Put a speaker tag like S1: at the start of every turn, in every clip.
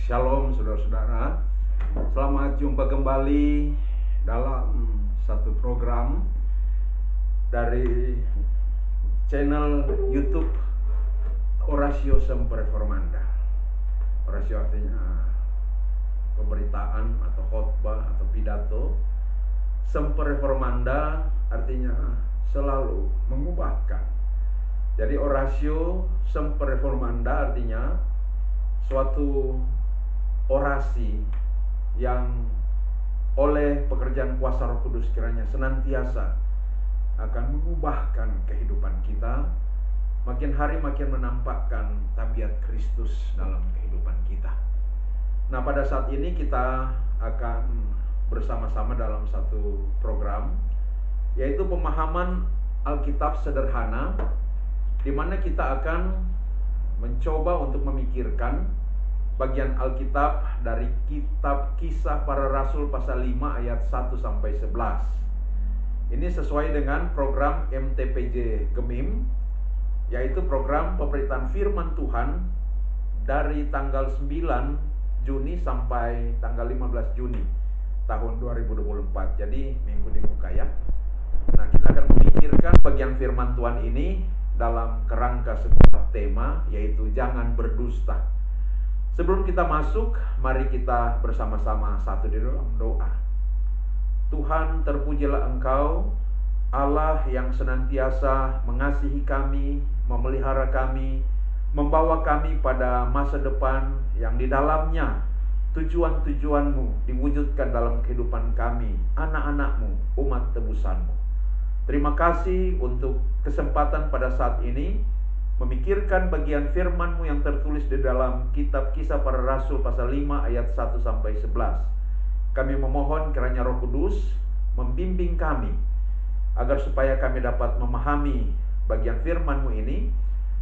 S1: Shalom saudara-saudara, selamat jumpa kembali dalam satu program dari channel YouTube Oratio Semper Reformanda. Oratio artinya pemberitaan atau khotbah atau pidato. Semper Reformanda artinya selalu mengubahkan. Jadi Oratio Semper Reformanda artinya suatu orasi yang oleh pekerjaan kuasa Roh Kudus kiranya senantiasa akan mengubahkan kehidupan kita, makin hari makin menampakkan tabiat Kristus dalam kehidupan kita. Nah, pada saat ini kita akan bersama-sama dalam satu program, yaitu pemahaman Alkitab sederhana, di mana kita akan mencoba untuk memikirkan bagian Alkitab dari kitab Kisah Para Rasul pasal 5 ayat 1 sampai 11. Ini sesuai dengan program MTPJ Gemim, yaitu program pemberitaan firman Tuhan dari tanggal 9 Juni sampai tanggal 15 Juni tahun 2024. Jadi minggu di muka ya. Nah, kita akan memikirkan bagian firman Tuhan ini dalam kerangka sebuah tema, yaitu jangan berdusta. Sebelum kita masuk, mari kita bersama-sama satu di dalam doa. Tuhan, terpujilah Engkau, Allah yang senantiasa mengasihi kami, memelihara kami, membawa kami pada masa depan yang di dalamnya tujuan-tujuan-Mu diwujudkan dalam kehidupan kami, anak-anak-Mu, umat tebusan-Mu. Terima kasih untuk kesempatan pada saat ini memikirkan bagian firman-Mu yang tertulis di dalam kitab Kisah Para Rasul pasal 5 ayat 1 sampai 11. Kami memohon kiranya Roh Kudus membimbing kami agar supaya kami dapat memahami bagian firman-Mu ini,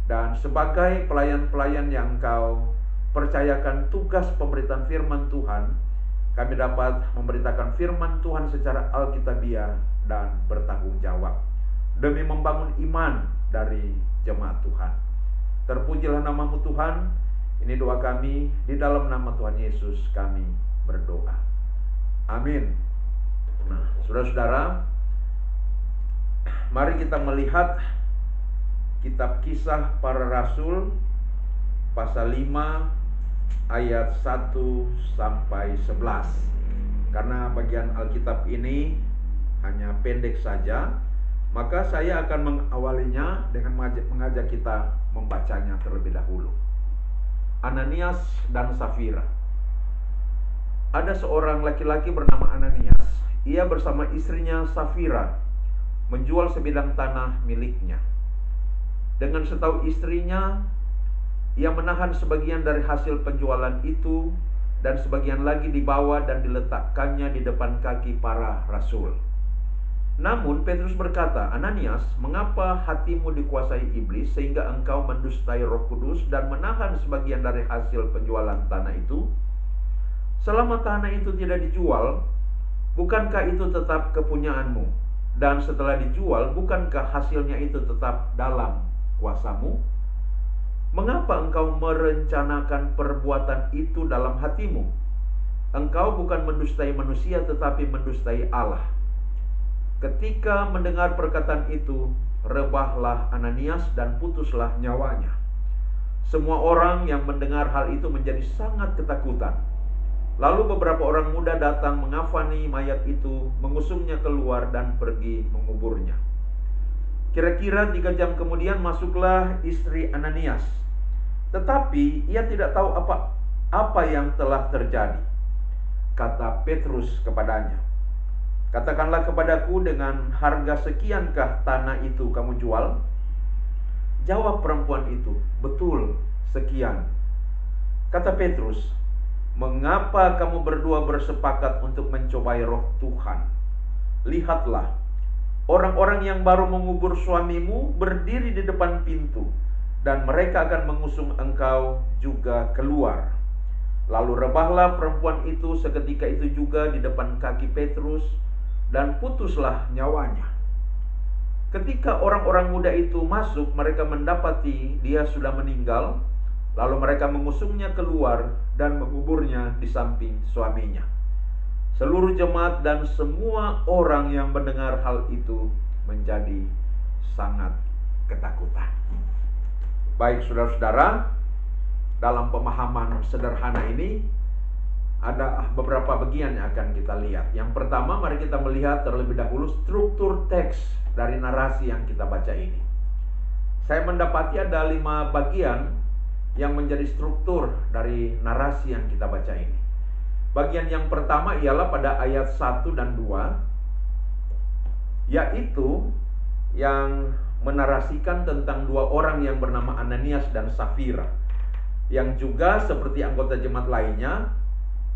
S1: dan sebagai pelayan-pelayan yang Engkau percayakan tugas pemberitaan firman Tuhan, kami dapat memberitakan firman Tuhan secara alkitabiah dan bertanggung jawab demi membangun iman dari jemaat Tuhan. Terpujilah nama-Mu Tuhan. Ini doa kami, di dalam nama Tuhan Yesus kami berdoa. Amin. Nah, saudara-saudara, mari kita melihat kitab Kisah Para Rasul pasal 5 ayat 1 sampai 11. Karena bagian Alkitab ini hanya pendek saja, maka saya akan mengawalinya dengan mengajak kita membacanya terlebih dahulu. Ananias dan Safira. Ada seorang laki-laki bernama Ananias. Ia bersama istrinya Safira menjual sebidang tanah miliknya. Dengan setahu istrinya, ia menahan sebagian dari hasil penjualan itu, dan sebagian lagi dibawa dan diletakkannya di depan kaki para rasul. Namun Petrus berkata, Ananias, mengapa hatimu dikuasai iblis sehingga engkau mendustai Roh Kudus dan menahan sebagian dari hasil penjualan tanah itu? Selama tanah itu tidak dijual, bukankah itu tetap kepunyaanmu? Dan setelah dijual, bukankah hasilnya itu tetap dalam kuasamu? Mengapa engkau merencanakan perbuatan itu dalam hatimu? Engkau bukan mendustai manusia, tetapi mendustai Allah. Ketika mendengar perkataan itu, rebahlah Ananias dan putuslah nyawanya. Semua orang yang mendengar hal itu menjadi sangat ketakutan. Lalu beberapa orang muda datang mengafani mayat itu, mengusungnya keluar dan pergi menguburnya. Kira-kira 3 jam kemudian masuklah istri Ananias. Tetapi ia tidak tahu apa yang telah terjadi. Kata Petrus kepadanya, katakanlah kepadaku, dengan harga sekiankah tanah itu kamu jual? Jawab perempuan itu, betul, sekian. Kata Petrus, mengapa kamu berdua bersepakat untuk mencobai roh Tuhan? Lihatlah, orang-orang yang baru mengubur suamimu berdiri di depan pintu, dan mereka akan mengusung engkau juga keluar. Lalu rebahlah perempuan itu seketika itu juga di depan kaki Petrus, dan putuslah nyawanya. Ketika orang-orang muda itu masuk, mereka mendapati dia sudah meninggal. Lalu mereka mengusungnya keluar dan menguburnya di samping suaminya. Seluruh jemaat dan semua orang yang mendengar hal itu menjadi sangat ketakutan. Baik saudara-saudara, dalam pemahaman sederhana ini ada beberapa bagian yang akan kita lihat. Yang pertama, mari kita melihat terlebih dahulu struktur teks dari narasi yang kita baca ini. Saya mendapati ada 5 bagian yang menjadi struktur dari narasi yang kita baca ini. Bagian yang pertama ialah pada ayat 1 dan 2, yaitu yang menarasikan tentang 2 orang yang bernama Ananias dan Safira, yang juga seperti anggota jemaat lainnya,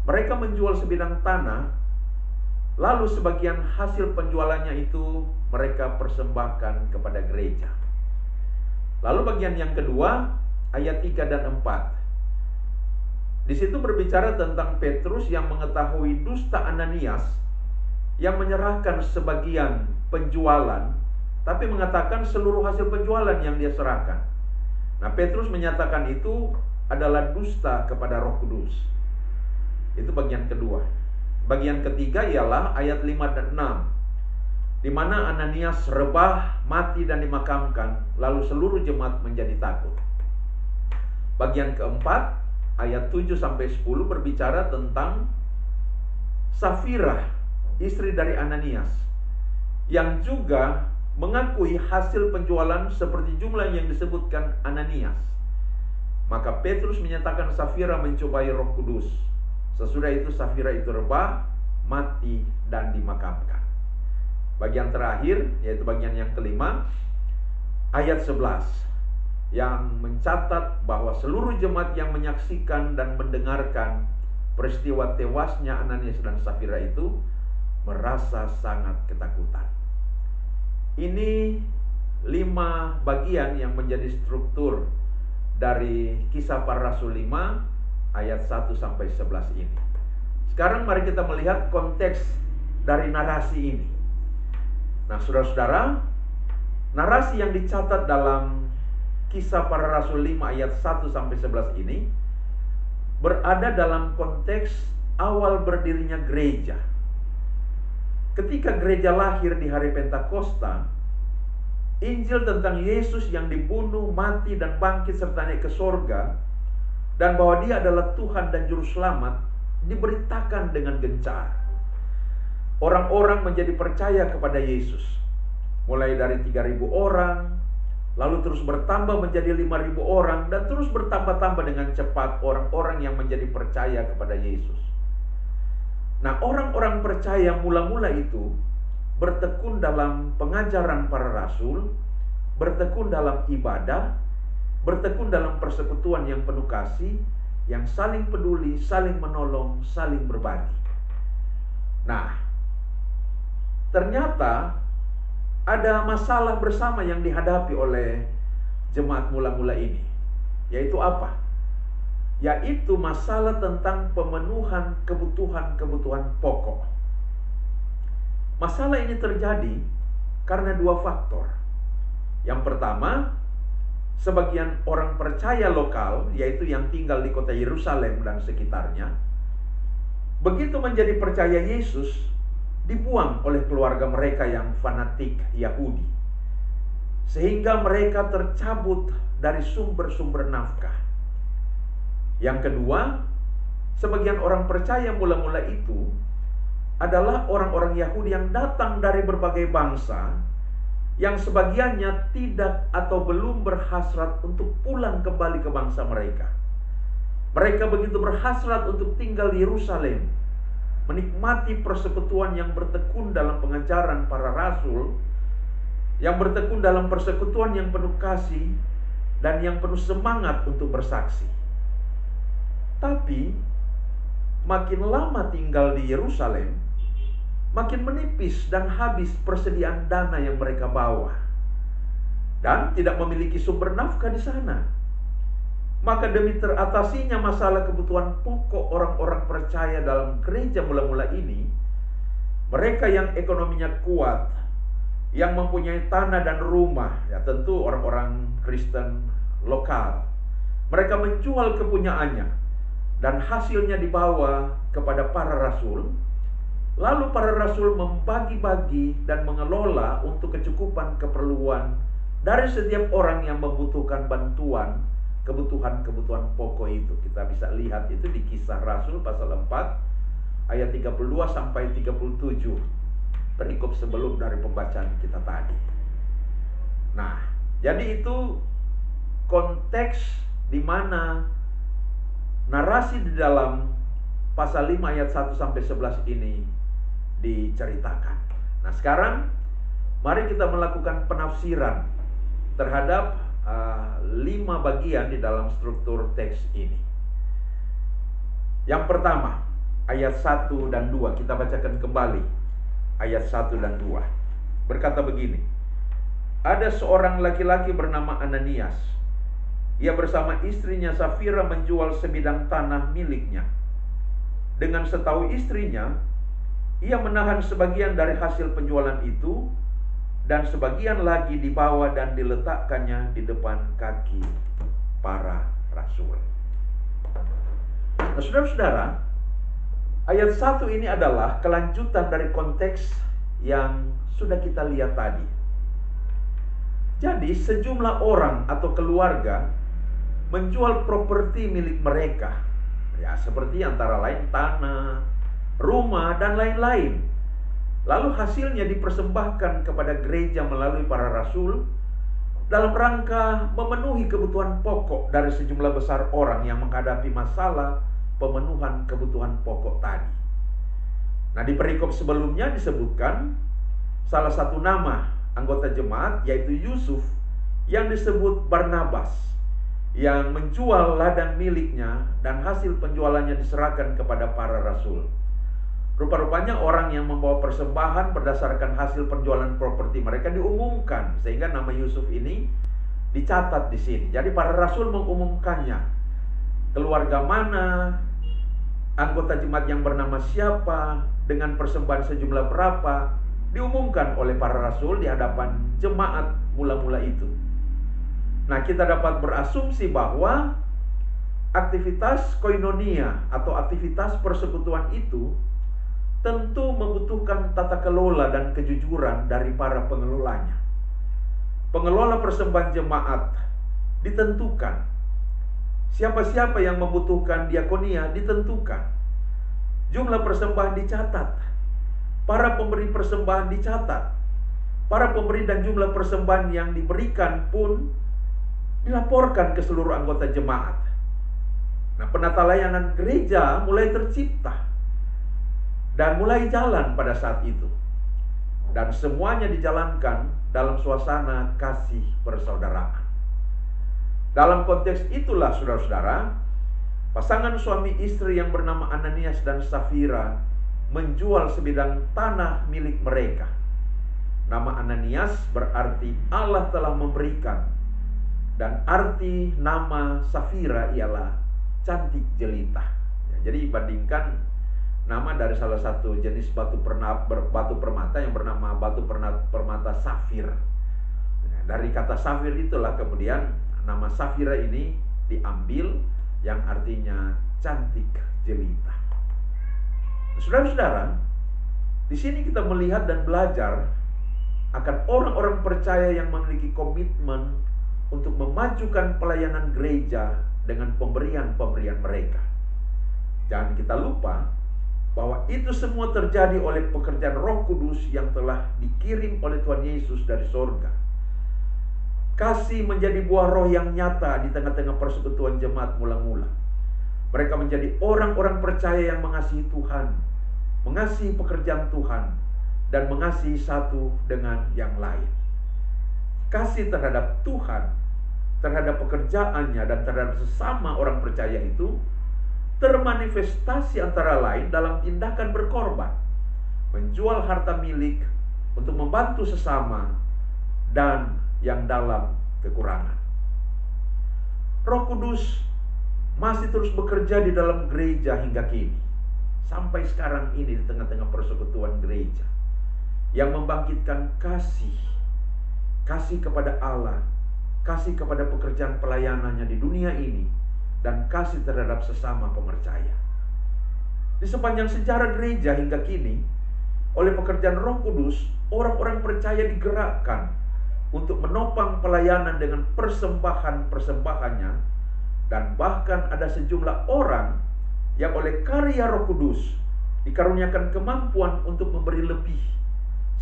S1: mereka menjual sebidang tanah, lalu sebagian hasil penjualannya itu mereka persembahkan kepada gereja. Lalu bagian yang kedua, ayat 3 dan 4. Di situ berbicara tentang Petrus yang mengetahui dusta Ananias, yang menyerahkan sebagian penjualan, tapi mengatakan seluruh hasil penjualan yang dia serahkan. Nah, Petrus menyatakan itu adalah dusta kepada Roh Kudus. Itu bagian kedua. Bagian ketiga ialah ayat 5 dan 6, di mana Ananias rebah, mati dan dimakamkan, lalu seluruh jemaat menjadi takut. Bagian keempat, ayat 7 sampai 10 berbicara tentang Safira, istri dari Ananias, yang juga mengakui hasil penjualan seperti jumlah yang disebutkan Ananias. Maka Petrus menyatakan Safira mencobai Roh Kudus. Sesudah itu Safira itu rebah, mati dan dimakamkan. Bagian terakhir, yaitu bagian yang kelima, ayat 11, yang mencatat bahwa seluruh jemaat yang menyaksikan dan mendengarkan peristiwa tewasnya Ananias dan Safira itu merasa sangat ketakutan. Ini 5 bagian yang menjadi struktur dari Kisah Para Rasul 5 ayat 1 sampai 11 ini. Sekarang mari kita melihat konteks dari narasi ini. Nah, saudara-saudara, narasi yang dicatat dalam Kisah Para Rasul 5 ayat 1 sampai 11 ini berada dalam konteks awal berdirinya gereja. Ketika gereja lahir di hari Pentakosta, Injil tentang Yesus yang dibunuh, mati dan bangkit serta naik ke sorga, dan bahwa dia adalah Tuhan dan Juru Selamat, diberitakan dengan gencar. Orang-orang menjadi percaya kepada Yesus, mulai dari 3.000 orang, lalu terus bertambah menjadi 5.000 orang, dan terus bertambah-tambah dengan cepat orang-orang yang menjadi percaya kepada Yesus. Nah, orang-orang percaya mula-mula itu bertekun dalam pengajaran para rasul, bertekun dalam ibadah, bertekun dalam persekutuan yang penuh kasih, yang saling peduli, saling menolong, saling berbagi. Nah, ternyata ada masalah bersama yang dihadapi oleh jemaat mula-mula ini. Yaitu apa? Yaitu masalah tentang pemenuhan kebutuhan-kebutuhan pokok. Masalah ini terjadi karena 2 faktor. Yang pertama, sebagian orang percaya lokal, yaitu yang tinggal di kota Yerusalem dan sekitarnya, begitu menjadi percaya Yesus, dibuang oleh keluarga mereka yang fanatik Yahudi, sehingga mereka tercabut dari sumber-sumber nafkah. Yang kedua, sebagian orang percaya mula-mula itu adalah orang-orang Yahudi yang datang dari berbagai bangsa, yang sebagiannya tidak atau belum berhasrat untuk pulang kembali ke bangsa mereka. Mereka begitu berhasrat untuk tinggal di Yerusalem, menikmati persekutuan yang bertekun dalam pengajaran para rasul, yang bertekun dalam persekutuan yang penuh kasih, dan yang penuh semangat untuk bersaksi. Tapi makin lama tinggal di Yerusalem, makin menipis dan habis persediaan dana yang mereka bawa, dan tidak memiliki sumber nafkah di sana. Maka demi teratasinya masalah kebutuhan pokok orang-orang percaya dalam gereja mula-mula ini, mereka yang ekonominya kuat yang mempunyai tanah dan rumah, ya tentu orang-orang Kristen lokal. Mereka menjual kepunyaannya dan hasilnya dibawa kepada para rasul. Lalu para rasul membagi-bagi dan mengelola untuk kecukupan keperluan dari setiap orang yang membutuhkan bantuan, kebutuhan-kebutuhan pokok itu. Kita bisa lihat itu di Kisah Rasul pasal 4 ayat 32 sampai 37. Perikop sebelum dari pembacaan kita tadi. Nah, jadi itu konteks di mana narasi di dalam pasal 5 ayat 1 sampai 11 ini diceritakan. Nah, sekarang mari kita melakukan penafsiran terhadap 5 bagian di dalam struktur teks ini. Yang pertama, ayat 1 dan 2, kita bacakan kembali. Ayat 1 dan 2 berkata begini. Ada seorang laki-laki bernama Ananias. Ia bersama istrinya Safira menjual sebidang tanah miliknya. Dengan setahu istrinya, ia menahan sebagian dari hasil penjualan itu, dan sebagian lagi dibawa dan diletakkannya di depan kaki para rasul. Nah, saudara-saudara, ayat 1 ini adalah kelanjutan dari konteks yang sudah kita lihat tadi. Jadi sejumlah orang atau keluarga menjual properti milik mereka, ya seperti antara lain tanah, rumah, dan lain-lain. Lalu hasilnya dipersembahkan kepada gereja melalui para rasul dalam rangka memenuhi kebutuhan pokok dari sejumlah besar orang yang menghadapi masalah pemenuhan kebutuhan pokok tadi. Nah, di perikop sebelumnya disebutkan salah satu nama anggota jemaat, yaitu Yusuf, yang disebut Barnabas, yang menjual ladang miliknya dan hasil penjualannya diserahkan kepada para rasul. Rupa-rupanya orang yang membawa persembahan berdasarkan hasil penjualan properti mereka diumumkan, sehingga nama Yusuf ini dicatat di sini. Jadi para rasul mengumumkannya. Keluarga mana, anggota jemaat yang bernama siapa, dengan persembahan sejumlah berapa, diumumkan oleh para rasul di hadapan jemaat mula-mula itu. Nah, kita dapat berasumsi bahwa aktivitas koinonia atau aktivitas persekutuan itu tentu membutuhkan tata kelola dan kejujuran dari para pengelolanya. Pengelola persembahan jemaat ditentukan. Siapa-siapa yang membutuhkan diakonia ditentukan. Jumlah persembahan dicatat. Para pemberi persembahan dicatat. Para pemberi dan jumlah persembahan yang diberikan pun dilaporkan ke seluruh anggota jemaat. Nah, penata layanan gereja mulai tercipta dan mulai jalan pada saat itu. Dan semuanya dijalankan dalam suasana kasih persaudaraan. Dalam konteks itulah, saudara-saudara, pasangan suami istri yang bernama Ananias dan Safira menjual sebidang tanah milik mereka. Nama Ananias berarti Allah telah memberikan, dan arti nama Safira ialah cantik jelita. Ya, jadi bandingkan nama dari salah satu jenis batu permata yang bernama batu permata safir. Ya, dari kata safir itulah kemudian nama Safira ini diambil, yang artinya cantik jelita. Saudara-saudara, di sini kita melihat dan belajar akan orang-orang percaya yang memiliki komitmen untuk memajukan pelayanan gereja dengan pemberian-pemberian mereka. Jangan kita lupa bahwa itu semua terjadi oleh pekerjaan Roh Kudus yang telah dikirim oleh Tuhan Yesus dari sorga. Kasih menjadi buah roh yang nyata di tengah-tengah persekutuan jemaat mula-mula. Mereka menjadi orang-orang percaya yang mengasihi Tuhan, mengasihi pekerjaan Tuhan, dan mengasihi satu dengan yang lain. Kasih terhadap Tuhan, terhadap pekerjaannya, dan terhadap sesama orang percaya itu termanifestasi antara lain dalam tindakan berkorban, menjual harta milik untuk membantu sesama, dan yang dalam kekurangan. Roh Kudus masih terus bekerja di dalam gereja hingga kini, sampai sekarang ini di tengah-tengah persekutuan gereja. yang membangkitkan kasih kepada Allah, kasih kepada pekerjaan pelayanannya di dunia ini, dan kasih terhadap sesama pemercaya. Di sepanjang sejarah gereja hingga kini, oleh pekerjaan Roh Kudus, orang-orang percaya digerakkan untuk menopang pelayanan dengan persembahan-persembahannya, dan bahkan ada sejumlah orang yang oleh karya Roh Kudus dikaruniakan kemampuan untuk memberi lebih,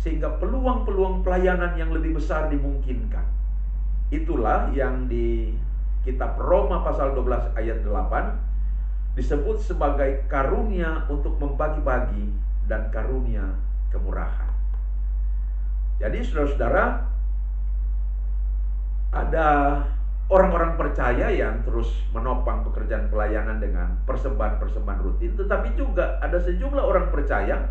S1: sehingga peluang-peluang pelayanan yang lebih besar dimungkinkan. Itulah yang di kitab Roma pasal 12 ayat 8 disebut sebagai karunia untuk membagi-bagi dan karunia kemurahan. Jadi saudara-saudara, ada orang-orang percaya yang terus menopang pekerjaan pelayanan dengan persembahan-persembahan rutin, tetapi juga ada sejumlah orang percaya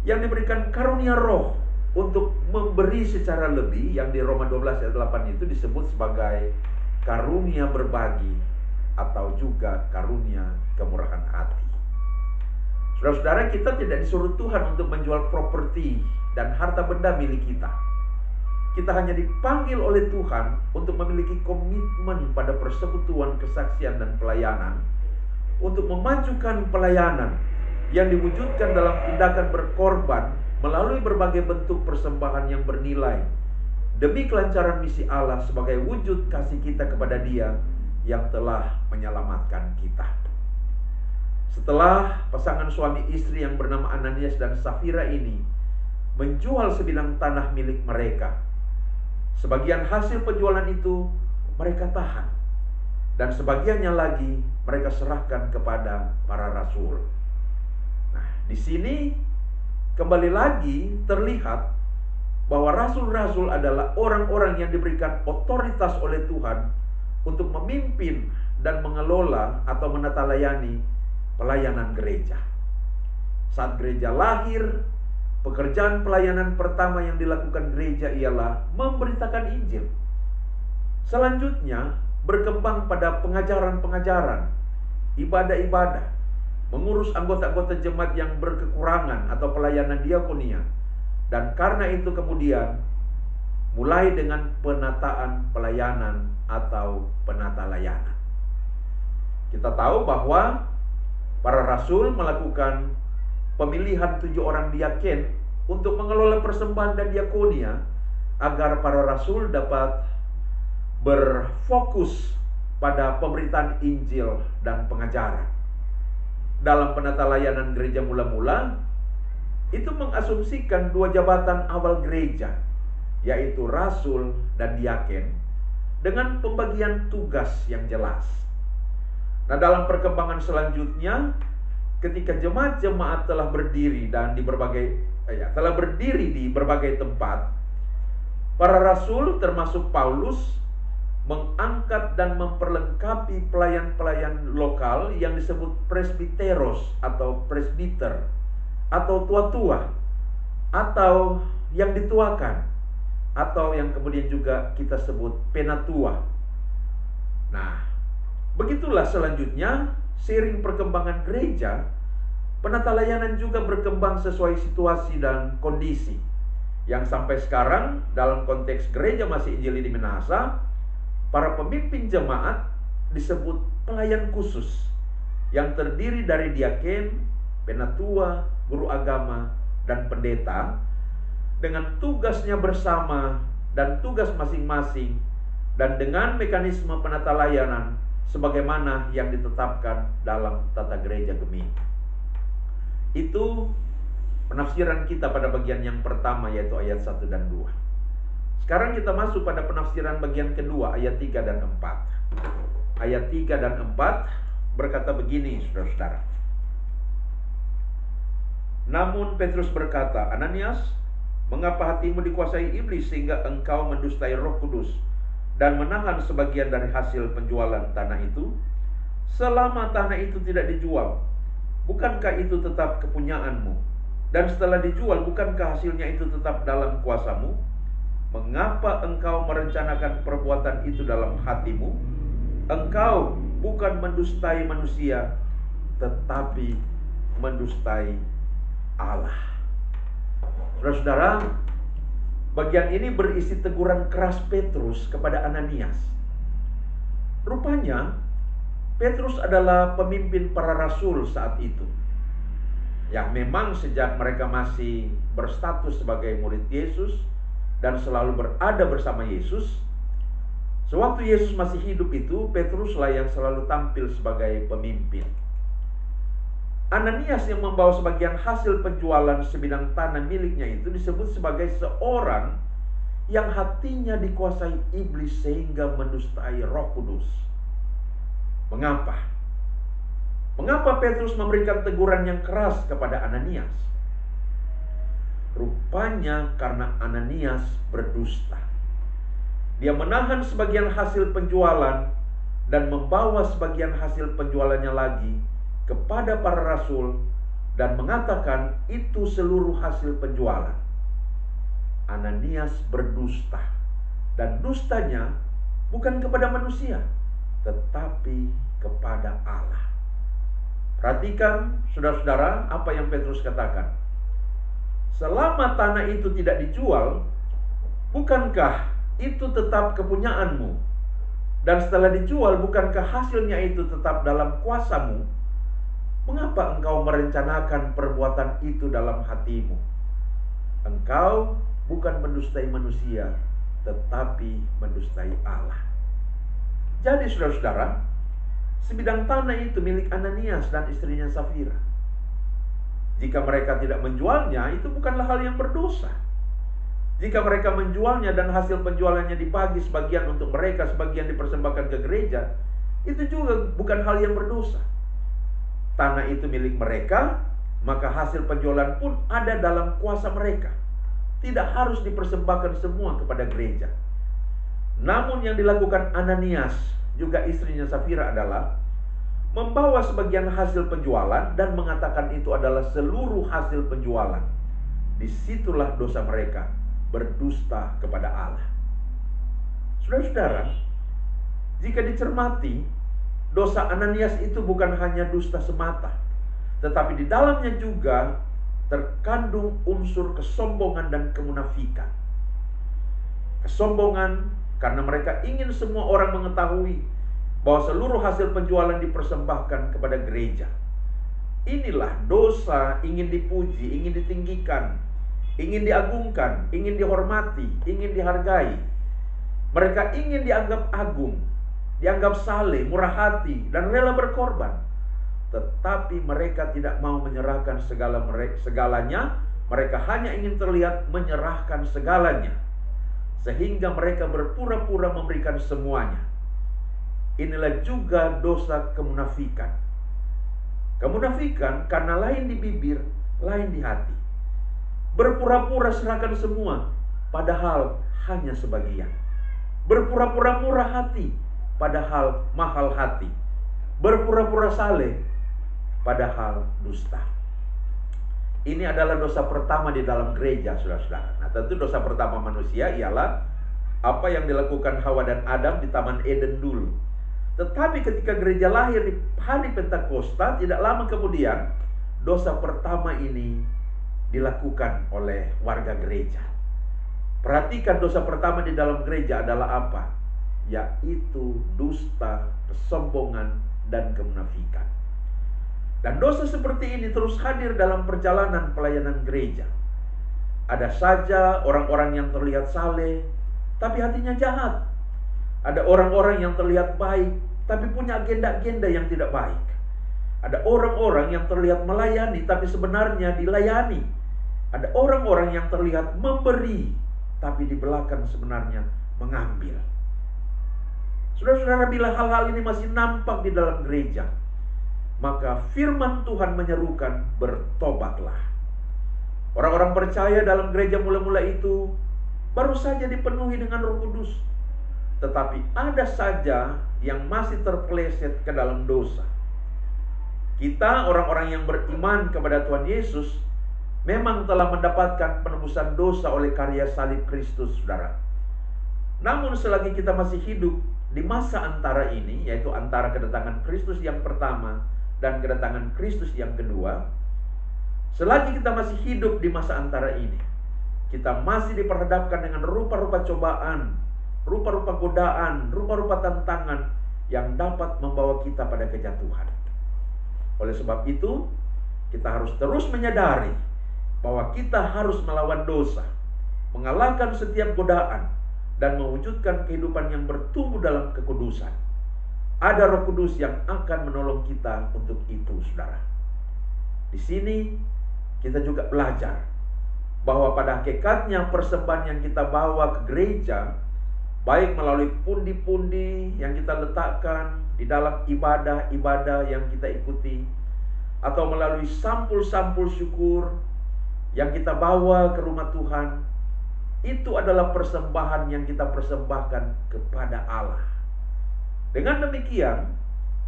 S1: yang diberikan karunia roh untuk memberi secara lebih, yang di Roma 12 ayat 8 itu disebut sebagai karunia berbagi atau juga karunia kemurahan hati. Saudara-saudara, kita tidak disuruh Tuhan untuk menjual properti dan harta benda milik kita. Kita hanya dipanggil oleh Tuhan untuk memiliki komitmen pada persekutuan, kesaksian, dan pelayanan, untuk memajukan pelayanan yang diwujudkan dalam tindakan berkorban melalui berbagai bentuk persembahan yang bernilai demi kelancaran misi Allah sebagai wujud kasih kita kepada Dia yang telah menyelamatkan kita. Setelah pasangan suami istri yang bernama Ananias dan Safira ini menjual sebidang tanah milik mereka, sebagian hasil penjualan itu mereka tahan, dan sebagiannya lagi mereka serahkan kepada para rasul. Nah, di sini kembali lagi terlihat bahwa rasul-rasul adalah orang-orang yang diberikan otoritas oleh Tuhan untuk memimpin dan mengelola atau menata layani pelayanan gereja. Saat gereja lahir, pekerjaan pelayanan pertama yang dilakukan gereja ialah memberitakan Injil. Selanjutnya berkembang pada pengajaran-pengajaran, ibadah-ibadah, mengurus anggota-anggota jemaat yang berkekurangan atau pelayanan diakonia. Dan karena itu kemudian mulai dengan penataan pelayanan atau penata layanan. Kita tahu bahwa para rasul melakukan pemilihan 7 orang diaken untuk mengelola persembahan dan diakonia, agar para rasul dapat berfokus pada pemberitaan Injil dan pengajaran. Dalam penata layanan gereja mula-mula, itu mengasumsikan 2 jabatan awal gereja, yaitu rasul dan diaken, dengan pembagian tugas yang jelas. Nah, dalam perkembangan selanjutnya, ketika jemaat-jemaat telah berdiri dan telah berdiri di berbagai tempat, para rasul termasuk Paulus mengangkat dan memperlengkapi pelayan-pelayan lokal yang disebut presbiteros atau presbiter, atau tua-tua, atau yang dituakan, atau yang kemudian juga kita sebut penatua. Nah, begitulah selanjutnya, seiring perkembangan gereja, penata layanan juga berkembang sesuai situasi dan kondisi, yang sampai sekarang dalam konteks gereja masih Injili di Minahasa, para pemimpin jemaat disebut pelayan khusus, yang terdiri dari diaken, penatua, guru agama, dan pendeta, dengan tugasnya bersama dan tugas masing-masing, dan dengan mekanisme penata layanan sebagaimana yang ditetapkan dalam tata gereja Gemini. Itu penafsiran kita pada bagian yang pertama, yaitu ayat 1 dan 2. Sekarang kita masuk pada penafsiran bagian kedua, ayat 3 dan 4. Ayat 3 dan 4 berkata begini, saudara-saudara. Namun Petrus berkata, Ananias, mengapa hatimu dikuasai iblis sehingga engkau mendustai Roh Kudus dan menahan sebagian dari hasil penjualan tanah itu? Selama tanah itu tidak dijual, bukankah itu tetap kepunyaanmu? Dan setelah dijual, bukankah hasilnya itu tetap dalam kuasamu? Mengapa engkau merencanakan perbuatan itu dalam hatimu? Engkau bukan mendustai manusia, tetapi mendustai Allah. Saudara-saudara, bagian ini berisi teguran keras Petrus kepada Ananias. Rupanya, Petrus adalah pemimpin para rasul saat itu, yang memang sejak mereka masih berstatus sebagai murid Yesus dan selalu berada bersama Yesus. Sewaktu Yesus masih hidup itu, Petruslah yang selalu tampil sebagai pemimpin. Ananias yang membawa sebagian hasil penjualan sebidang tanah miliknya itu disebut sebagai seorang yang hatinya dikuasai iblis sehingga mendustai Roh Kudus. Mengapa? Mengapa Petrus memberikan teguran yang keras kepada Ananias? Rupanya karena Ananias berdusta. Dia menahan sebagian hasil penjualan dan membawa sebagian hasil penjualannya lagi kepada para rasul dan mengatakan itu seluruh hasil penjualan. Ananias berdusta, dan dustanya bukan kepada manusia, tetapi kepada Allah. Perhatikan saudara-saudara apa yang Petrus katakan. Selama tanah itu tidak dijual, bukankah itu tetap kepunyaanmu? Dan setelah dijual, bukankah hasilnya itu tetap dalam kuasamu? Mengapa engkau merencanakan perbuatan itu dalam hatimu? Engkau bukan mendustai manusia, tetapi mendustai Allah. Jadi saudara-saudara, sebidang tanah itu milik Ananias dan istrinya Safira. Jika mereka tidak menjualnya, itu bukanlah hal yang berdosa. Jika mereka menjualnya dan hasil penjualannya dibagi sebagian untuk mereka, sebagian dipersembahkan ke gereja, itu juga bukan hal yang berdosa. Tanah itu milik mereka, maka hasil penjualan pun ada dalam kuasa mereka. Tidak harus dipersembahkan semua kepada gereja. Namun yang dilakukan Ananias juga istrinya Safira adalah membawa sebagian hasil penjualan dan mengatakan itu adalah seluruh hasil penjualan. Disitulah dosa mereka, berdusta kepada Allah. Saudara-saudara, jika dicermati, dosa Ananias itu bukan hanya dusta semata, tetapi di dalamnya juga terkandung unsur kesombongan dan kemunafikan. Kesombongan karena mereka ingin semua orang mengetahui bahwa seluruh hasil penjualan dipersembahkan kepada gereja. Inilah dosa ingin dipuji, ingin ditinggikan, ingin diagungkan, ingin dihormati, ingin dihargai. Mereka ingin dianggap agung, dianggap saleh, murah hati, dan rela berkorban. Tetapi mereka tidak mau menyerahkan segalanya. Mereka hanya ingin terlihat menyerahkan segalanya, sehingga mereka berpura-pura memberikan semuanya. Inilah juga dosa kemunafikan. Kemunafikan karena lain di bibir, lain di hati. Berpura-pura serahkan semua, padahal hanya sebagian. Berpura-pura murah hati, padahal mahal hati. Berpura-pura saleh, padahal dusta. Ini adalah dosa pertama di dalam gereja, saudara-saudara. Nah, tentu dosa pertama manusia ialah apa yang dilakukan Hawa dan Adam di Taman Eden dulu. Tetapi ketika gereja lahir di hari Pentakosta, tidak lama kemudian dosa pertama ini dilakukan oleh warga gereja. Perhatikan, dosa pertama di dalam gereja adalah apa? Yaitu dusta, kesombongan, dan kemunafikan. Dan dosa seperti ini terus hadir dalam perjalanan pelayanan gereja. Ada saja orang-orang yang terlihat saleh, tapi hatinya jahat. Ada orang-orang yang terlihat baik, tapi punya agenda-agenda yang tidak baik. Ada orang-orang yang terlihat melayani, tapi sebenarnya dilayani. Ada orang-orang yang terlihat memberi, tapi di belakang sebenarnya mengambil. Saudara-saudara, bila hal-hal ini masih nampak di dalam gereja, maka firman Tuhan menyerukan, bertobatlah. Orang-orang percaya dalam gereja mula-mula itu baru saja dipenuhi dengan Roh Kudus, tetapi ada saja yang masih terpeleset ke dalam dosa. Kita, orang-orang yang beriman kepada Tuhan Yesus, memang telah mendapatkan penebusan dosa oleh karya salib Kristus, saudara. Namun selagi kita masih hidup di masa antara ini, yaitu antara kedatangan Kristus yang pertama dan kedatangan Kristus yang kedua, selagi kita masih hidup di masa antara ini, kita masih diperhadapkan dengan rupa-rupa cobaan, rupa-rupa godaan, rupa-rupa tantangan yang dapat membawa kita pada kejatuhan. Oleh sebab itu, kita harus terus menyadari bahwa kita harus melawan dosa, mengalahkan setiap godaan, dan mewujudkan kehidupan yang bertumbuh dalam kekudusan. Ada Roh Kudus yang akan menolong kita untuk itu, saudara. Di sini kita juga belajar bahwa pada hakikatnya persembahan yang kita bawa ke gereja, baik melalui pundi-pundi yang kita letakkan di dalam ibadah-ibadah yang kita ikuti, atau melalui sampul-sampul syukur yang kita bawa ke rumah Tuhan, itu adalah persembahan yang kita persembahkan kepada Allah. Dengan demikian,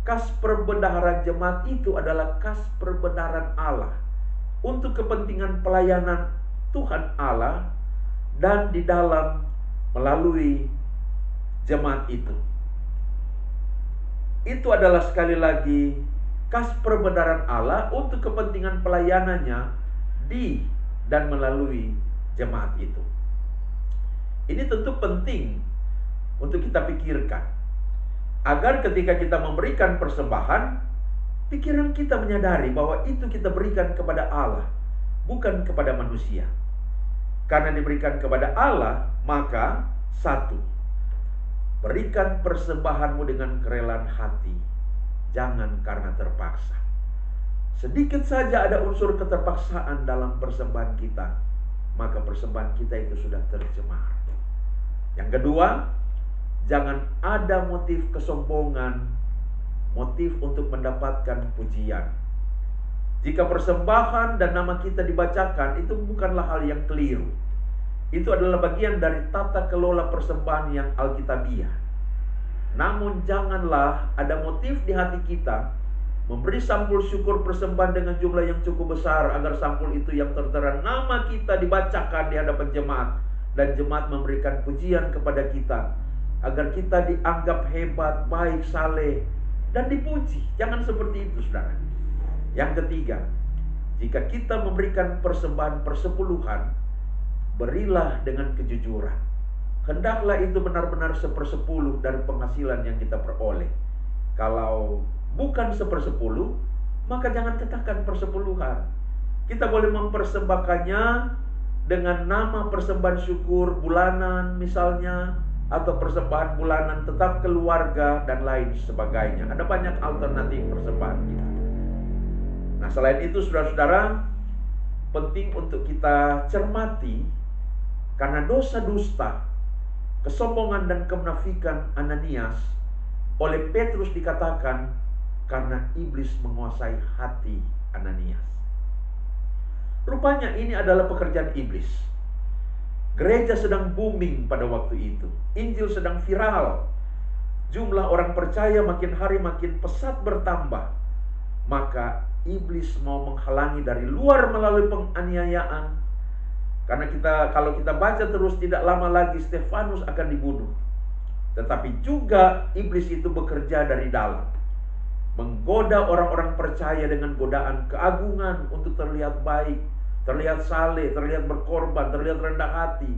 S1: kas perbendaharaan jemaat itu adalah kas perbendaharaan Allah untuk kepentingan pelayanan Tuhan Allah dan di dalam melalui jemaat itu. Itu adalah sekali lagi kas perbendaharaan Allah untuk kepentingan pelayanannya di dan melalui jemaat itu. Ini tentu penting untuk kita pikirkan, agar ketika kita memberikan persembahan, pikiran kita menyadari bahwa itu kita berikan kepada Allah, bukan kepada manusia. Karena diberikan kepada Allah, maka satu, berikan persembahanmu dengan kerelaan hati, jangan karena terpaksa. Sedikit saja ada unsur keterpaksaan dalam persembahan kita, maka persembahan kita itu sudah tercemar. Yang kedua, jangan ada motif kesombongan, motif untuk mendapatkan pujian. Jika persembahan dan nama kita dibacakan, itu bukanlah hal yang keliru. Itu adalah bagian dari tata kelola persembahan yang alkitabiah. Namun janganlah ada motif di hati kita memberi sampul syukur persembahan dengan jumlah yang cukup besar, agar sampul itu yang tertera nama kita dibacakan di hadapan jemaat, dan jemaat memberikan pujian kepada kita, agar kita dianggap hebat, baik, saleh, dan dipuji. Jangan seperti itu, saudara. Yang ketiga, jika kita memberikan persembahan persepuluhan, berilah dengan kejujuran. Hendaklah itu benar-benar 1/10 dari penghasilan yang kita peroleh. Kalau bukan 1/10, maka jangan katakan persepuluhan. Kita boleh mempersembahkannya dengan nama persembahan syukur bulanan misalnya, atau persembahan bulanan tetap keluarga dan lain sebagainya. Ada banyak alternatif persembahan kita. Nah, selain itu saudara-saudara, penting untuk kita cermati, karena dosa dusta, kesombongan dan kemunafikan Ananias, oleh Petrus dikatakan karena iblis menguasai hati Ananias. Rupanya ini adalah pekerjaan iblis. Gereja sedang booming pada waktu itu. Injil sedang viral. Jumlah orang percaya makin hari makin pesat bertambah. Maka iblis mau menghalangi dari luar melalui penganiayaan. Karena kalau kita baca terus, tidak lama lagi Stefanus akan dibunuh. Tetapi juga iblis itu bekerja dari dalam, menggoda orang-orang percaya dengan godaan keagungan untuk terlihat baik, terlihat saleh, terlihat berkorban, terlihat rendah hati,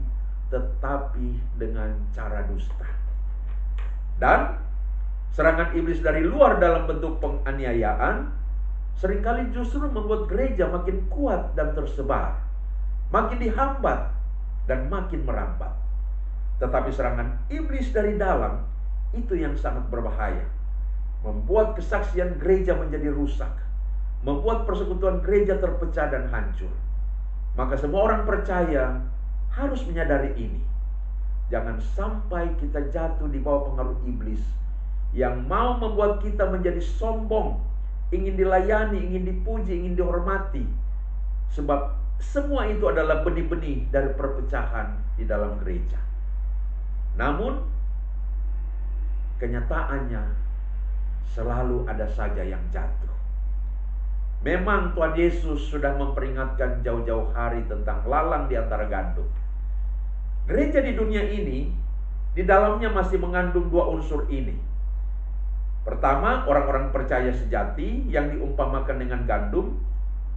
S1: tetapi dengan cara dusta. Dan serangan iblis dari luar dalam bentuk penganiayaan seringkali justru membuat gereja makin kuat dan tersebar, makin dihambat dan makin merambat. Tetapi serangan iblis dari dalam itu yang sangat berbahaya, membuat kesaksian gereja menjadi rusak, membuat persekutuan gereja terpecah dan hancur. Maka semua orang percaya harus menyadari ini. Jangan sampai kita jatuh di bawah pengaruh iblis yang mau membuat kita menjadi sombong, ingin dilayani, ingin dipuji, ingin dihormati. Sebab semua itu adalah benih-benih dari perpecahan di dalam gereja. Namun kenyataannya selalu ada saja yang jatuh. Memang Tuhan Yesus sudah memperingatkan jauh-jauh hari tentang lalang di antara gandum. Gereja di dunia ini, di dalamnya masih mengandung dua unsur ini. Pertama, orang-orang percaya sejati yang diumpamakan dengan gandum.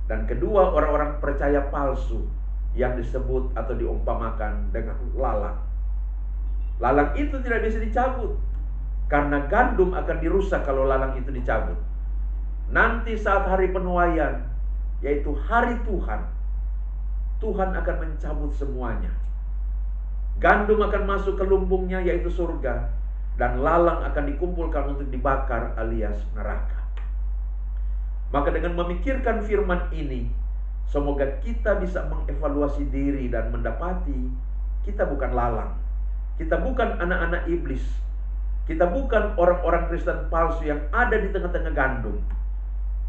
S1: Dan kedua, orang-orang percaya palsu yang disebut atau diumpamakan dengan lalang. Lalang itu tidak bisa dicabut, karena gandum akan dirusak kalau lalang itu dicabut. Nanti saat hari penuaian, yaitu hari Tuhan, Tuhan akan mencabut semuanya. Gandum akan masuk ke lumbungnya, yaitu surga, dan lalang akan dikumpulkan untuk dibakar alias neraka. Maka dengan memikirkan firman ini, semoga kita bisa mengevaluasi diri dan mendapati kita bukan lalang. Kita bukan anak-anak iblis. Kita bukan orang-orang Kristen palsu yang ada di tengah-tengah gandum.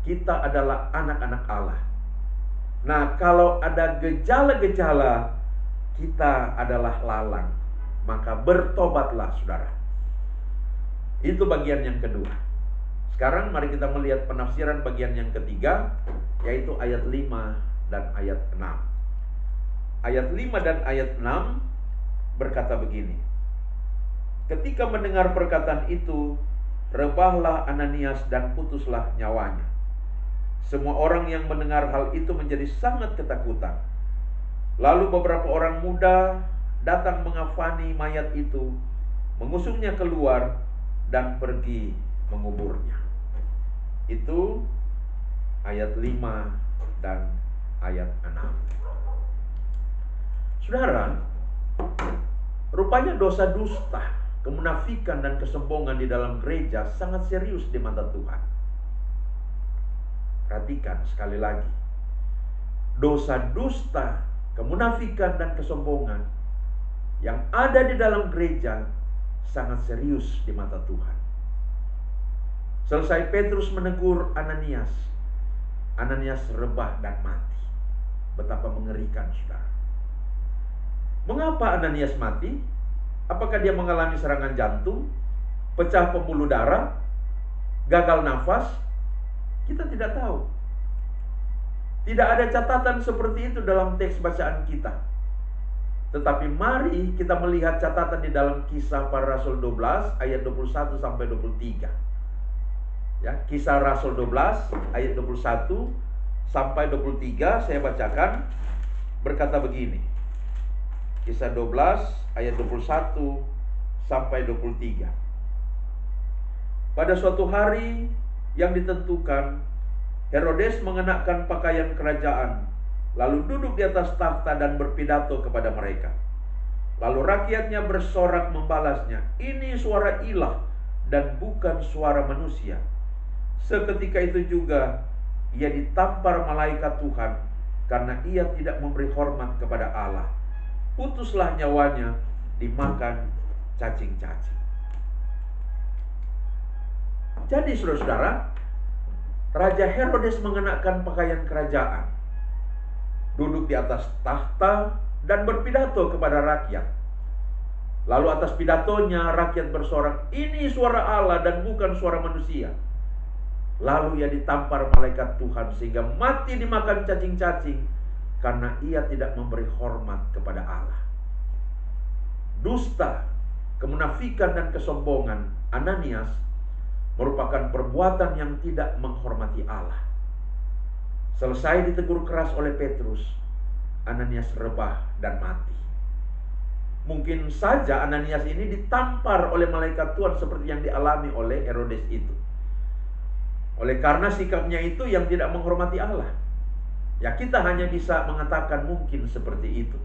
S1: Kita adalah anak-anak Allah. Nah, kalau ada gejala-gejala kita adalah lalang, maka bertobatlah, saudara. Itu bagian yang kedua. Sekarang mari kita melihat penafsiran bagian yang ketiga, yaitu ayat 5 dan ayat 6. Ayat 5 dan ayat 6 berkata begini. Ketika mendengar perkataan itu, rebahlah Ananias dan putuslah nyawanya. Semua orang yang mendengar hal itu menjadi sangat ketakutan. Lalu beberapa orang muda datang mengafani mayat itu, mengusungnya keluar dan pergi menguburnya. Itu ayat 5 dan ayat 6. Saudara, rupanya dosa dusta, kemunafikan dan kesombongan di dalam gereja sangat serius di mata Tuhan. Perhatikan sekali lagi. Dosa dusta, kemunafikan dan kesombongan yang ada di dalam gereja sangat serius di mata Tuhan. Selesai Petrus menegur Ananias, Ananias rebah dan mati. Betapa mengerikan, saudara. Mengapa Ananias mati? Apakah dia mengalami serangan jantung, pecah pembuluh darah, gagal nafas? Kita tidak tahu. Tidak ada catatan seperti itu dalam teks bacaan kita. Tetapi mari kita melihat catatan di dalam Kisah Para Rasul 12 ayat 21 sampai 23. Ya, Kisah Rasul 12 ayat 21 sampai 23 saya bacakan, berkata begini. Kisah 12 ayat 21 sampai 23. Pada suatu hari yang ditentukan, Herodes mengenakan pakaian kerajaan, lalu duduk di atas takhta dan berpidato kepada mereka. Lalu rakyatnya bersorak membalasnya, "Ini suara ilah dan bukan suara manusia." Seketika itu juga ia ditampar malaikat Tuhan karena ia tidak memberi hormat kepada Allah. Putuslah nyawanya dimakan cacing-cacing. Jadi saudara-saudara, Raja Herodes mengenakan pakaian kerajaan, duduk di atas takhta dan berpidato kepada rakyat. Lalu atas pidatonya rakyat bersorak, "Ini suara Allah dan bukan suara manusia." Lalu ia ditampar malaikat Tuhan sehingga mati dimakan cacing-cacing karena ia tidak memberi hormat kepada Allah. Dusta, kemunafikan dan kesombongan Ananias merupakan perbuatan yang tidak menghormati Allah. Selesai ditegur keras oleh Petrus, Ananias rebah dan mati. Mungkin saja Ananias ini ditampar oleh malaikat Tuhan seperti yang dialami oleh Herodes itu. Oleh karena sikapnya itu yang tidak menghormati Allah. Ya, kita hanya bisa mengatakan mungkin seperti itu.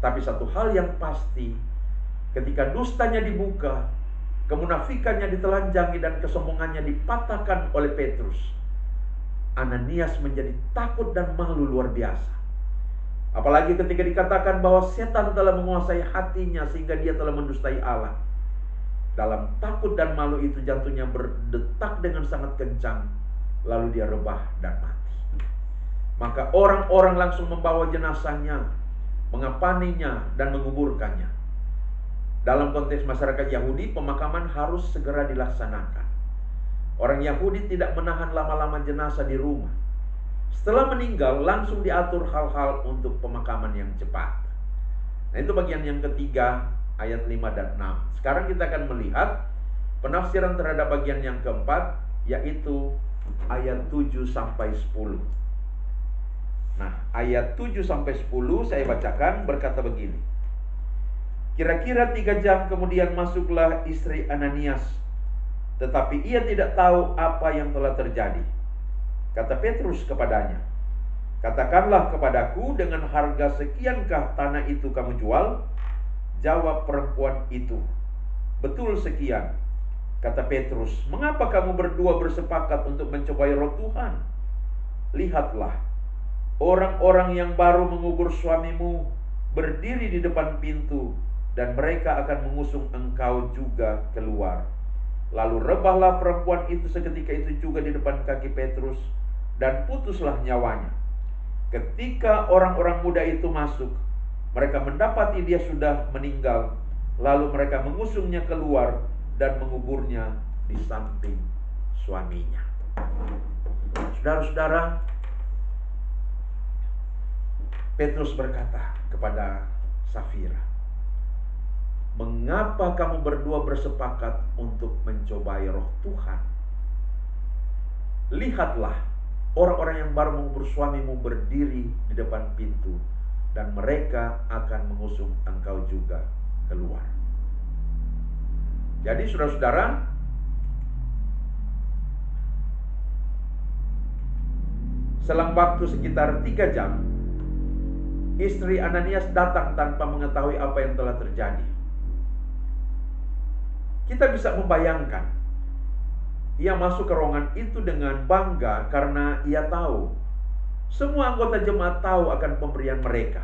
S1: Tapi satu hal yang pasti, ketika dustanya dibuka, kemunafikannya ditelanjangi dan kesombongannya dipatahkan oleh Petrus, Ananias menjadi takut dan malu luar biasa. Apalagi ketika dikatakan bahwa setan telah menguasai hatinya sehingga dia telah mendustai Allah. Dalam takut dan malu itu jantungnya berdetak dengan sangat kencang, lalu dia rebah dan mati. Maka orang-orang langsung membawa jenazahnya, mengapaninya dan menguburkannya. Dalam konteks masyarakat Yahudi, pemakaman harus segera dilaksanakan. Orang Yahudi tidak menahan lama-lama jenazah di rumah. Setelah meninggal, langsung diatur hal-hal untuk pemakaman yang cepat. Nah, itu bagian yang ketiga, ayat 5 dan 6. Sekarang kita akan melihat penafsiran terhadap bagian yang keempat, yaitu ayat 7 sampai 10. Nah, ayat 7-10 saya bacakan, berkata begini. Kira-kira 3 jam kemudian masuklah istri Ananias, tetapi ia tidak tahu apa yang telah terjadi. Kata Petrus kepadanya, katakanlah kepadaku, dengan harga sekiankah tanah itu kamu jual? Jawab perempuan itu, betul sekian. Kata Petrus, mengapa kamu berdua bersepakat untuk mencobai roh Tuhan? Lihatlah, orang-orang yang baru mengubur suamimu berdiri di depan pintu, dan mereka akan mengusung engkau juga keluar. Lalu rebahlah perempuan itu seketika itu juga di depan kaki Petrus, dan putuslah nyawanya. Ketika orang-orang muda itu masuk, mereka mendapati dia sudah meninggal. Lalu mereka mengusungnya keluar dan menguburnya di samping suaminya. Saudara-saudara, Petrus berkata kepada Safira, mengapa kamu berdua bersepakat untuk mencobai roh Tuhan? Lihatlah, orang-orang yang baru mengubur suamimu berdiri di depan pintu, dan mereka akan mengusung engkau juga keluar. Jadi saudara-saudara, selang waktu sekitar 3 jam, istri Ananias datang tanpa mengetahui apa yang telah terjadi. Kita bisa membayangkan, ia masuk ke ruangan itu dengan bangga karena ia tahu semua anggota jemaat tahu akan pemberian mereka.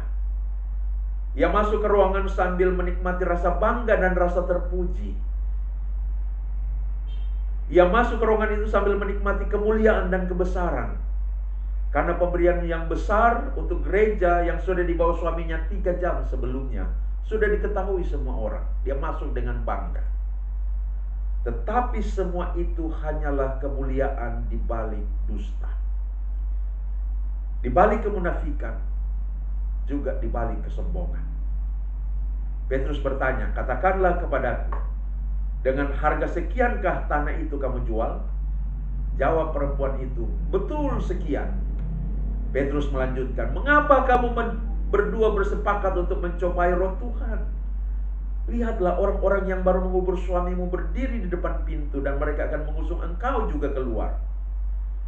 S1: Ia masuk ke ruangan sambil menikmati rasa bangga dan rasa terpuji. Ia masuk ke ruangan itu sambil menikmati kemuliaan dan kebesaran, karena pemberian yang besar untuk gereja yang sudah dibawa suaminya 3 jam sebelumnya sudah diketahui semua orang. Dia masuk dengan bangga. Tetapi semua itu hanyalah kemuliaan di balik dusta, di balik kemunafikan, juga di balik kesombongan. Petrus bertanya, katakanlah kepadaku, dengan harga sekiankah tanah itu kamu jual? Jawab perempuan itu, betul sekian. Petrus melanjutkan, mengapa kamu berdua bersepakat untuk mencobai roh Tuhan? Lihatlah, orang-orang yang baru mengubur suamimu berdiri di depan pintu, dan mereka akan mengusung engkau juga keluar.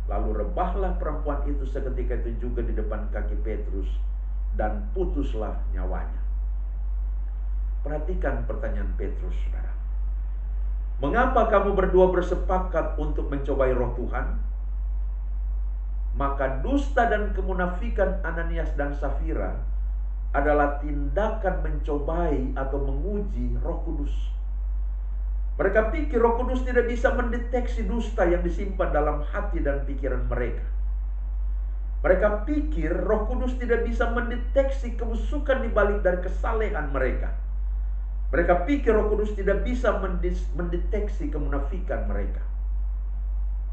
S1: Lalu rebahlah perempuan itu seketika itu juga di depan kaki Petrus, dan putuslah nyawanya. Perhatikan pertanyaan Petrus, saudara. Mengapa kamu berdua bersepakat untuk mencobai roh Tuhan? Maka dusta dan kemunafikan Ananias dan Safira adalah tindakan mencobai atau menguji Roh Kudus. Mereka pikir Roh Kudus tidak bisa mendeteksi dusta yang disimpan dalam hati dan pikiran mereka. Mereka pikir Roh Kudus tidak bisa mendeteksi kebusukan di balik dari kesalehan mereka. Mereka pikir Roh Kudus tidak bisa mendeteksi kemunafikan mereka.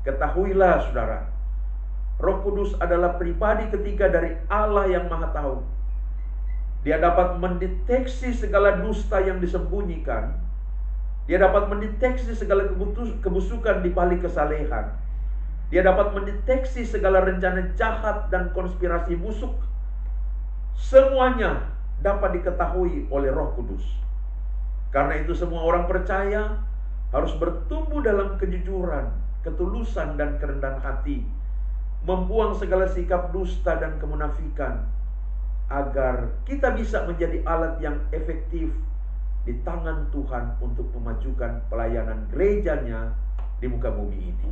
S1: Ketahuilah saudara, Roh Kudus adalah pribadi ketiga dari Allah yang Maha Tahu. Dia dapat mendeteksi segala dusta yang disembunyikan. Dia dapat mendeteksi segala kebusukan di balik kesalehan. Dia dapat mendeteksi segala rencana jahat dan konspirasi busuk. Semuanya dapat diketahui oleh Roh Kudus. Karena itu semua orang percaya harus bertumbuh dalam kejujuran, ketulusan, dan kerendahan hati, membuang segala sikap dusta dan kemunafikan, agar kita bisa menjadi alat yang efektif di tangan Tuhan untuk memajukan pelayanan gerejanya di muka bumi ini.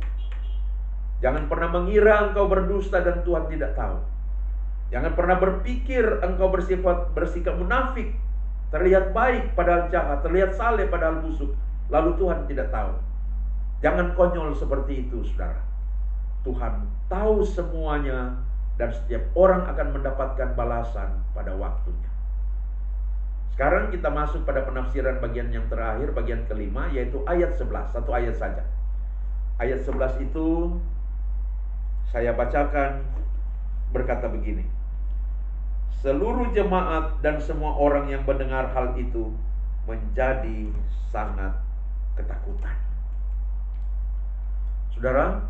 S1: Jangan pernah mengira engkau berdusta dan Tuhan tidak tahu. Jangan pernah berpikir engkau bersikap munafik, terlihat baik padahal jahat, terlihat saleh padahal busuk, lalu Tuhan tidak tahu. Jangan konyol seperti itu, saudara. Tuhan tahu semuanya, dan setiap orang akan mendapatkan balasan pada waktunya. Sekarang kita masuk pada penafsiran bagian yang terakhir, bagian kelima, yaitu ayat 11. Satu ayat saja. Ayat 11 itu saya bacakan, berkata begini. Seluruh jemaat dan semua orang yang mendengar hal itu menjadi sangat ketakutan. Saudara,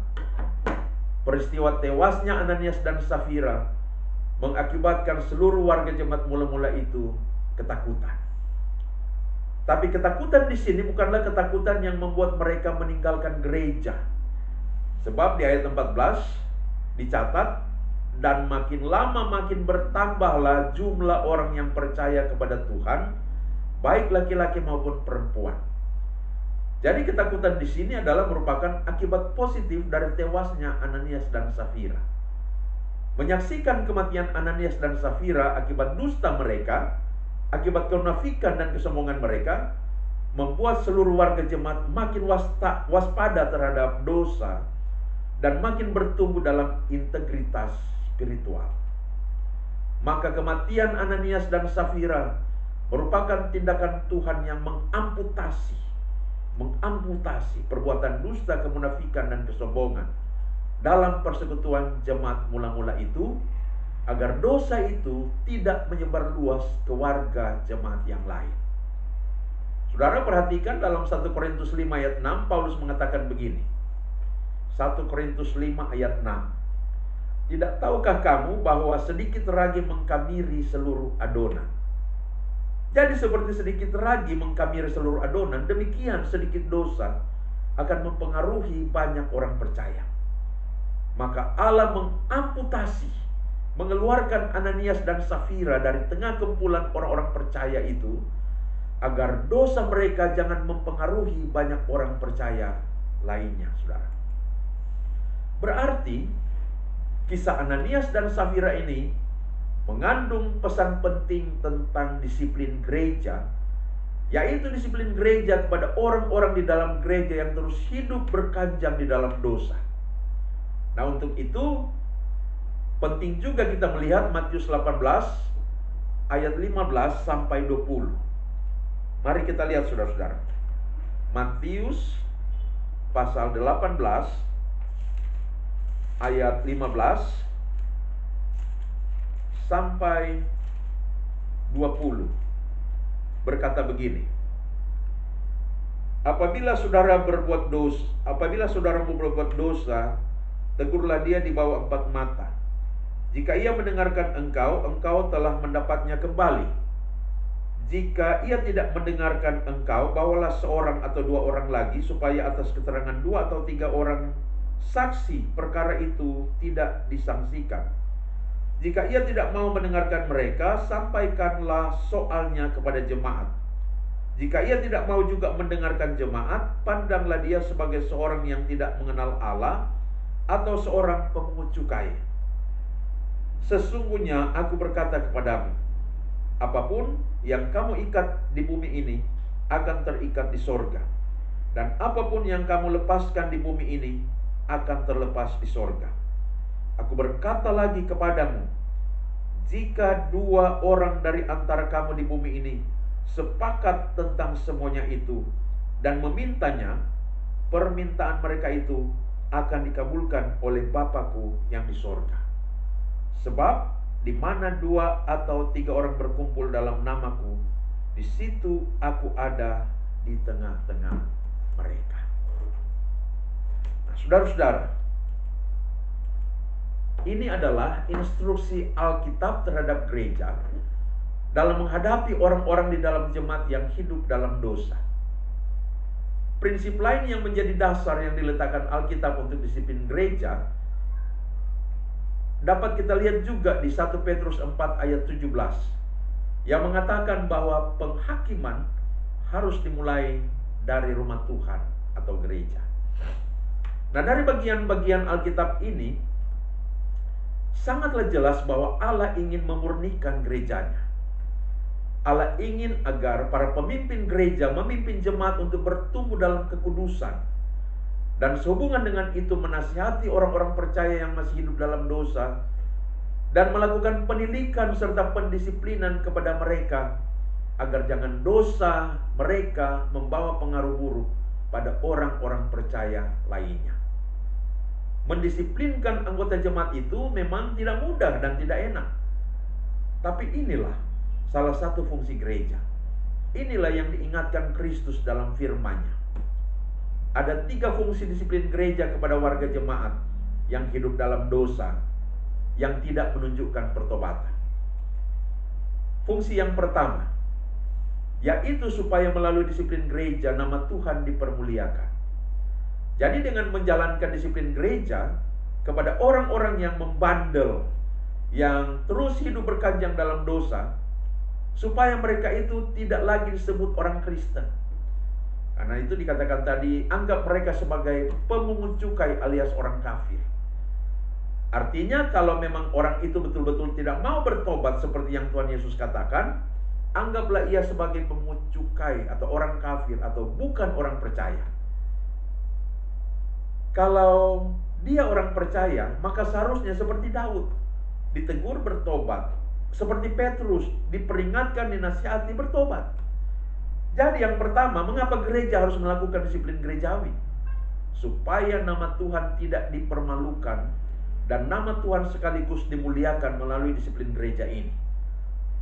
S1: peristiwa tewasnya Ananias dan Safira mengakibatkan seluruh warga jemaat mula-mula itu ketakutan. Tapi ketakutan di sini bukanlah ketakutan yang membuat mereka meninggalkan gereja. Sebab di ayat 14 dicatat, dan makin lama makin bertambahlah jumlah orang yang percaya kepada Tuhan, baik laki-laki maupun perempuan. Jadi ketakutan di sini adalah merupakan akibat positif dari tewasnya Ananias dan Safira. Menyaksikan kematian Ananias dan Safira akibat dusta mereka, akibat kemunafikan dan kesombongan mereka, membuat seluruh warga jemaat makin waspada terhadap dosa dan makin bertumbuh dalam integritas spiritual. Maka kematian Ananias dan Safira merupakan tindakan Tuhan yang mengamputasi perbuatan dusta, kemunafikan dan kesombongan dalam persekutuan jemaat mula-mula itu, agar dosa itu tidak menyebar luas ke warga jemaat yang lain. Saudara perhatikan dalam 1 Korintus 5 ayat 6, Paulus mengatakan begini. 1 Korintus 5 ayat 6. Tidak tahukah kamu bahwa sedikit ragi mengkamiri seluruh adonan? Jadi seperti sedikit ragi mengkamiri seluruh adonan, demikian sedikit dosa akan mempengaruhi banyak orang percaya. Maka Allah mengamputasi, mengeluarkan Ananias dan Safira dari tengah kumpulan orang-orang percaya itu, agar dosa mereka jangan mempengaruhi banyak orang percaya lainnya, saudara. Berarti kisah Ananias dan Safira ini mengandung pesan penting tentang disiplin gereja, yaitu disiplin gereja kepada orang-orang di dalam gereja yang terus hidup berkanjang di dalam dosa. Nah, untuk itu penting juga kita melihat Matius 18 ayat 15 sampai 20. Mari kita lihat saudara-saudara. Matius pasal 18 ayat 15 sampai 20 berkata begini. Apabila saudaramu berbuat dosa, tegurlah dia di bawah 4 mata. Jika ia mendengarkan engkau telah mendapatnya kembali. Jika ia tidak mendengarkan engkau, bawalah seorang atau 2 orang lagi, supaya atas keterangan 2 atau 3 orang saksi perkara itu tidak disangsikan. Jika ia tidak mau mendengarkan mereka, sampaikanlah soalnya kepada jemaat. Jika ia tidak mau juga mendengarkan jemaat, pandanglah dia sebagai seorang yang tidak mengenal Allah atau seorang pemungut cukai. Sesungguhnya aku berkata kepadamu, apapun yang kamu ikat di bumi ini akan terikat di sorga, dan apapun yang kamu lepaskan di bumi ini akan terlepas di sorga. Aku berkata lagi kepadamu, jika 2 orang dari antara kamu di bumi ini sepakat tentang semuanya itu dan memintanya, permintaan mereka itu akan dikabulkan oleh Bapa-Ku yang di sorga. Sebab di mana 2 atau 3 orang berkumpul dalam nama-Ku, di situ aku ada di tengah-tengah mereka. Nah, saudara-saudara, ini adalah instruksi Alkitab terhadap gereja dalam menghadapi orang-orang di dalam jemaat yang hidup dalam dosa. Prinsip lain yang menjadi dasar yang diletakkan Alkitab untuk disiplin gereja dapat kita lihat juga di 1 Petrus 4 ayat 17 yang mengatakan bahwa penghakiman harus dimulai dari rumah Tuhan atau gereja. Nah, dari bagian-bagian Alkitab ini sangatlah jelas bahwa Allah ingin memurnikan gerejanya. Allah ingin agar para pemimpin gereja memimpin jemaat untuk bertumbuh dalam kekudusan, dan sehubungan dengan itu menasihati orang-orang percaya yang masih hidup dalam dosa, dan melakukan pendidikan serta pendisiplinan kepada mereka agar jangan dosa mereka membawa pengaruh buruk pada orang-orang percaya lainnya. Mendisiplinkan anggota jemaat itu memang tidak mudah dan tidak enak. Tapi inilah salah satu fungsi gereja. Inilah yang diingatkan Kristus dalam firman-Nya. Ada 3 fungsi disiplin gereja kepada warga jemaat yang hidup dalam dosa. yang tidak menunjukkan pertobatan. Fungsi yang pertama, yaitu supaya melalui disiplin gereja nama Tuhan dipermuliakan. Jadi dengan menjalankan disiplin gereja kepada orang-orang yang membandel, yang terus hidup berkanjang dalam dosa, supaya mereka itu tidak lagi disebut orang Kristen. Karena itu dikatakan tadi, anggap mereka sebagai pemungut cukai alias orang kafir. Artinya kalau memang orang itu betul-betul tidak mau bertobat seperti yang Tuhan Yesus katakan, anggaplah ia sebagai pemungut cukai atau orang kafir atau bukan orang percaya. Kalau dia orang percaya, maka seharusnya seperti Daud, ditegur bertobat. Seperti Petrus, diperingatkan, dinasihati bertobat. Jadi yang pertama, mengapa gereja harus melakukan disiplin gerejawi? Supaya nama Tuhan tidak dipermalukan dan nama Tuhan sekaligus dimuliakan melalui disiplin gereja ini.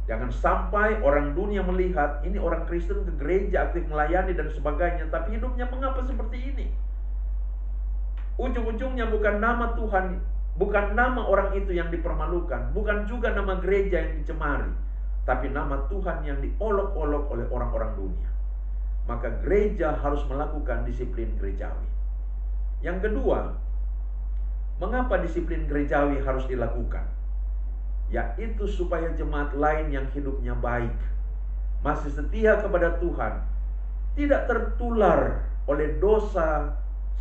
S1: Jangan sampai orang dunia melihat ini orang Kristen ke gereja, aktif melayani dan sebagainya, tapi hidupnya mengapa seperti ini? Ujung-ujungnya bukan nama Tuhan, bukan nama orang itu yang dipermalukan, bukan juga nama gereja yang dicemari, tapi nama Tuhan yang diolok-olok oleh orang-orang dunia. Maka gereja harus melakukan disiplin gerejawi. Yang kedua, mengapa disiplin gerejawi harus dilakukan? Yaitu supaya jemaat lain yang hidupnya baik, masih setia kepada Tuhan, tidak tertular oleh dosa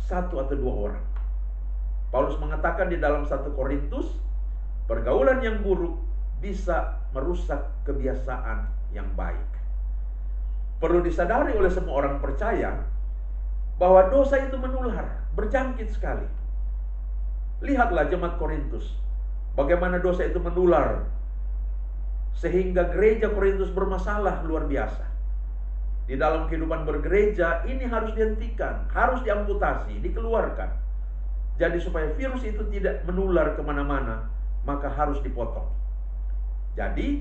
S1: satu atau dua orang. Paulus mengatakan di dalam 1 Korintus, pergaulan yang buruk bisa merusak kebiasaan yang baik. Perlu disadari oleh semua orang percaya bahwa dosa itu menular, berjangkit sekali. Lihatlah jemaat Korintus, bagaimana dosa itu menular sehingga gereja Korintus bermasalah luar biasa. Di dalam kehidupan bergereja ini harus dihentikan, harus diamputasi, dikeluarkan. Jadi supaya virus itu tidak menular kemana-mana, maka harus dipotong. Jadi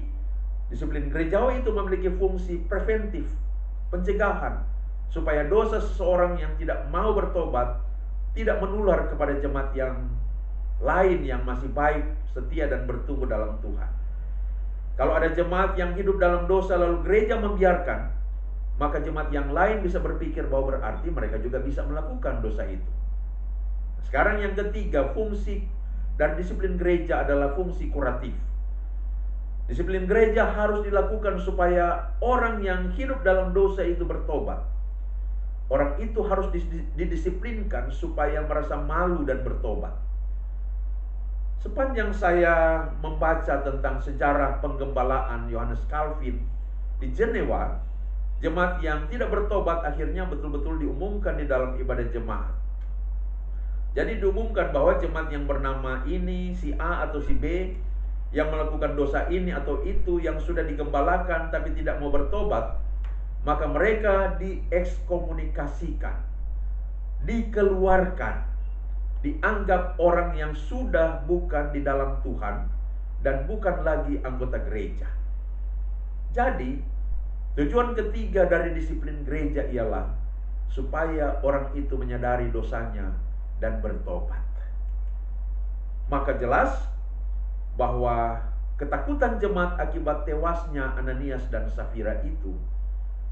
S1: disiplin gerejawi itu memiliki fungsi preventif, pencegahan, supaya dosa seseorang yang tidak mau bertobat tidak menular kepada jemaat yang lain yang masih baik, setia dan bertumbuh dalam Tuhan. Kalau ada jemaat yang hidup dalam dosa lalu gereja membiarkan, maka jemaat yang lain bisa berpikir bahwa berarti mereka juga bisa melakukan dosa itu. Sekarang yang ketiga, fungsi dan disiplin gereja adalah fungsi kuratif. Disiplin gereja harus dilakukan supaya orang yang hidup dalam dosa itu bertobat. Orang itu harus didisiplinkan supaya merasa malu dan bertobat. Sepanjang saya membaca tentang sejarah penggembalaan Yohanes Calvin di Jenewa, jemaat yang tidak bertobat akhirnya betul-betul diumumkan di dalam ibadah jemaat. Jadi diumumkan bahwa jemaat yang bernama ini, si A atau si B, yang melakukan dosa ini atau itu, yang sudah digembalakan tapi tidak mau bertobat, maka mereka diekskomunikasikan, dikeluarkan, dianggap orang yang sudah bukan di dalam Tuhan dan bukan lagi anggota gereja. Jadi tujuan ketiga dari disiplin gereja ialah supaya orang itu menyadari dosanya dan bertobat. Maka jelas bahwa ketakutan jemaat akibat tewasnya Ananias dan Safira itu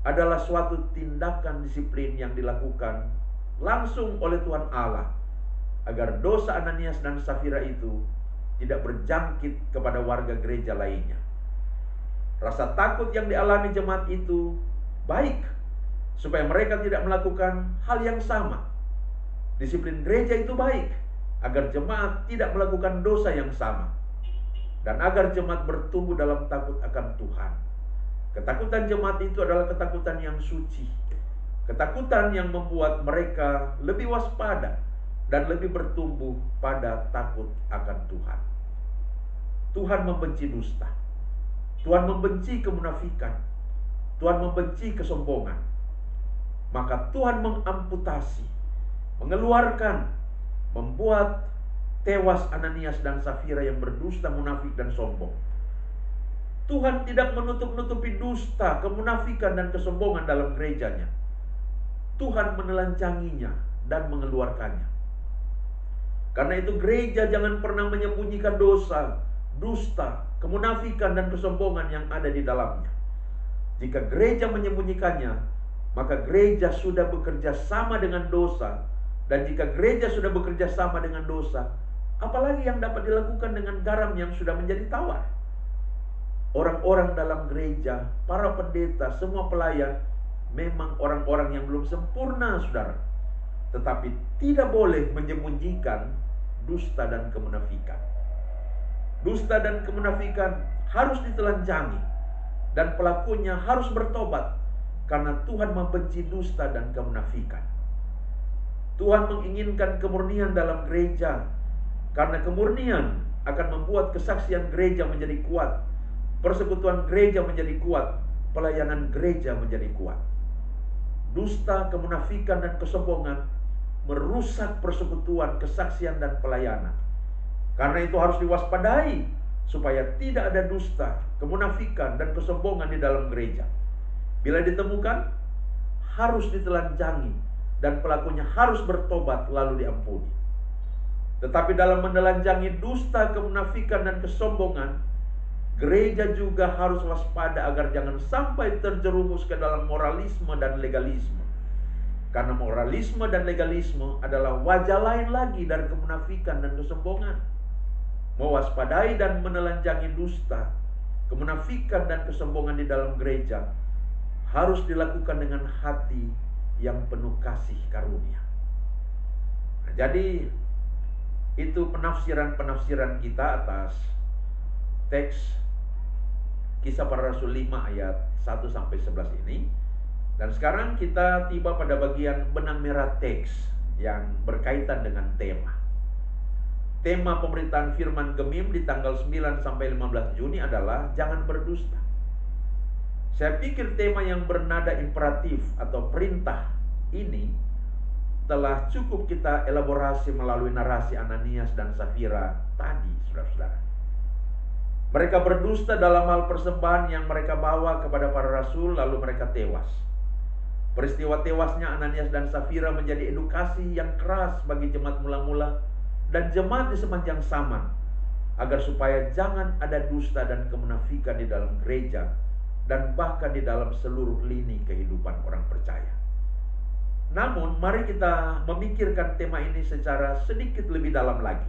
S1: adalah suatu tindakan disiplin yang dilakukan langsung oleh Tuhan Allah agar dosa Ananias dan Safira itu tidak berjangkit kepada warga gereja lainnya. Rasa takut yang dialami jemaat itu baik supaya mereka tidak melakukan hal yang sama. Disiplin gereja itu baik agar jemaat tidak melakukan dosa yang sama dan agar jemaat bertumbuh dalam takut akan Tuhan. Ketakutan jemaat itu adalah ketakutan yang suci, ketakutan yang membuat mereka lebih waspada dan lebih bertumbuh pada takut akan Tuhan. Tuhan membenci dusta, Tuhan membenci kemunafikan, Tuhan membenci kesombongan. Maka Tuhan mengamputasi, mengeluarkan, membuat tewas Ananias dan Safira yang berdusta, munafik dan sombong. Tuhan tidak menutup-nutupi dusta, kemunafikan dan kesombongan dalam gerejanya. Tuhan menelanjanginya dan mengeluarkannya. Karena itu gereja jangan pernah menyembunyikan dosa, dusta, kemunafikan dan kesombongan yang ada di dalamnya. Jika gereja menyembunyikannya, maka gereja sudah bekerja sama dengan dosa. Dan jika gereja sudah bekerja sama dengan dosa, apalagi yang dapat dilakukan dengan garam yang sudah menjadi tawar? Orang-orang dalam gereja, para pendeta, semua pelayan, memang orang-orang yang belum sempurna, saudara. Tetapi tidak boleh menyembunyikan dusta dan kemunafikan. Dusta dan kemunafikan harus ditelanjangi, dan pelakunya harus bertobat, karena Tuhan membenci dusta dan kemunafikan. Tuhan menginginkan kemurnian dalam gereja, karena kemurnian akan membuat kesaksian gereja menjadi kuat, persekutuan gereja menjadi kuat, pelayanan gereja menjadi kuat. Dusta, kemunafikan, dan kesombongan merusak persekutuan, kesaksian, dan pelayanan. Karena itu harus diwaspadai supaya tidak ada dusta, kemunafikan, dan kesombongan di dalam gereja. Bila ditemukan, harus ditelanjangi, dan pelakunya harus bertobat lalu diampuni. Tetapi dalam menelanjangi dusta, kemunafikan, dan kesombongan, gereja juga harus waspada agar jangan sampai terjerumus ke dalam moralisme dan legalisme. Karena moralisme dan legalisme adalah wajah lain lagi dari kemunafikan dan kesombongan. Mewaspadai dan menelanjangi dusta, kemunafikan, dan kesombongan di dalam gereja harus dilakukan dengan hati yang penuh kasih karunia. Nah, jadi itu penafsiran-penafsiran kita atas teks Kisah Para Rasul 5 ayat 1-11 ini. Dan sekarang kita tiba pada bagian benang merah teks yang berkaitan dengan tema. Tema pemberitaan firman Gemim di tanggal 9-15 Juni adalah jangan berdusta. Saya pikir tema yang bernada imperatif atau perintah ini telah cukup kita elaborasi melalui narasi Ananias dan Safira tadi, saudara-saudara. Mereka berdusta dalam hal persembahan yang mereka bawa kepada para rasul, lalu mereka tewas. Peristiwa tewasnya Ananias dan Safira menjadi edukasi yang keras bagi jemaat mula-mula dan jemaat di sepanjang zaman, agar supaya jangan ada dusta dan kemunafikan di dalam gereja dan bahkan di dalam seluruh lini kehidupan orang percaya. Namun mari kita memikirkan tema ini secara sedikit lebih dalam lagi.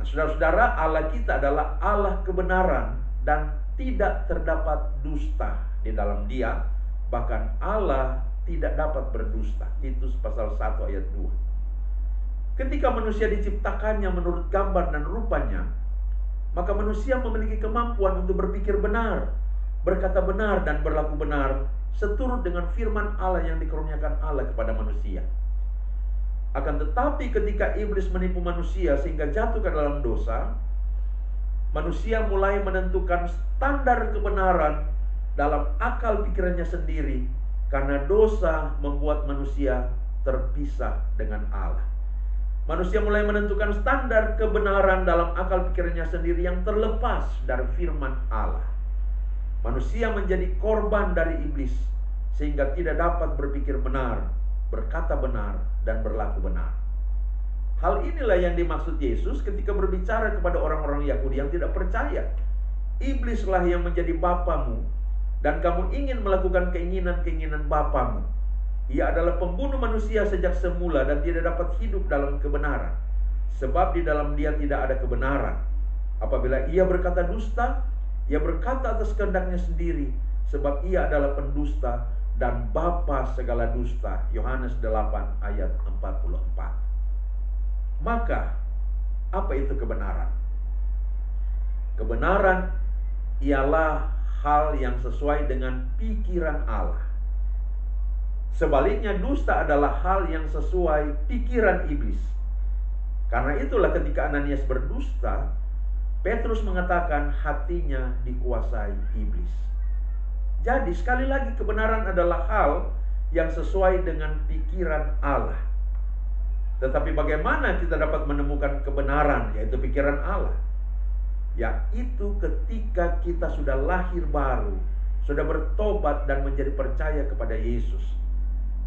S1: Nah, saudara-saudara, Allah kita adalah Allah kebenaran dan tidak terdapat dusta di dalam Dia. Bahkan Allah tidak dapat berdusta. Titus pasal 1 ayat 2. Ketika manusia diciptakannya menurut gambar dan rupanya, maka manusia memiliki kemampuan untuk berpikir benar, berkata benar, dan berlaku benar, seturut dengan firman Allah yang dikaruniakan Allah kepada manusia. Akan tetapi ketika iblis menipu manusia sehingga jatuh ke dalam dosa, manusia mulai menentukan standar kebenaran dalam akal pikirannya sendiri, karena dosa membuat manusia terpisah dengan Allah. Manusia mulai menentukan standar kebenaran dalam akal pikirannya sendiri yang terlepas dari firman Allah. Manusia menjadi korban dari iblis sehingga tidak dapat berpikir benar, berkata benar, dan berlaku benar. Hal inilah yang dimaksud Yesus ketika berbicara kepada orang-orang Yahudi yang tidak percaya. Iblislah yang menjadi bapamu, dan kamu ingin melakukan keinginan-keinginan bapamu. Ia adalah pembunuh manusia sejak semula dan tidak dapat hidup dalam kebenaran, sebab di dalam dia tidak ada kebenaran. Apabila ia berkata dusta, ia berkata atas kehendaknya sendiri, sebab ia adalah pendusta dan bapa segala dusta. Yohanes 8 ayat 44. Maka apa itu kebenaran? Kebenaran ialah hal yang sesuai dengan pikiran Allah. Sebaliknya, dusta adalah hal yang sesuai pikiran iblis. Karena itulah ketika Ananias berdusta, Petrus mengatakan hatinya dikuasai iblis. Jadi sekali lagi, kebenaran adalah hal yang sesuai dengan pikiran Allah. Tetapi bagaimana kita dapat menemukan kebenaran, yaitu pikiran Allah? Yaitu ketika kita sudah lahir baru, sudah bertobat dan menjadi percaya kepada Yesus,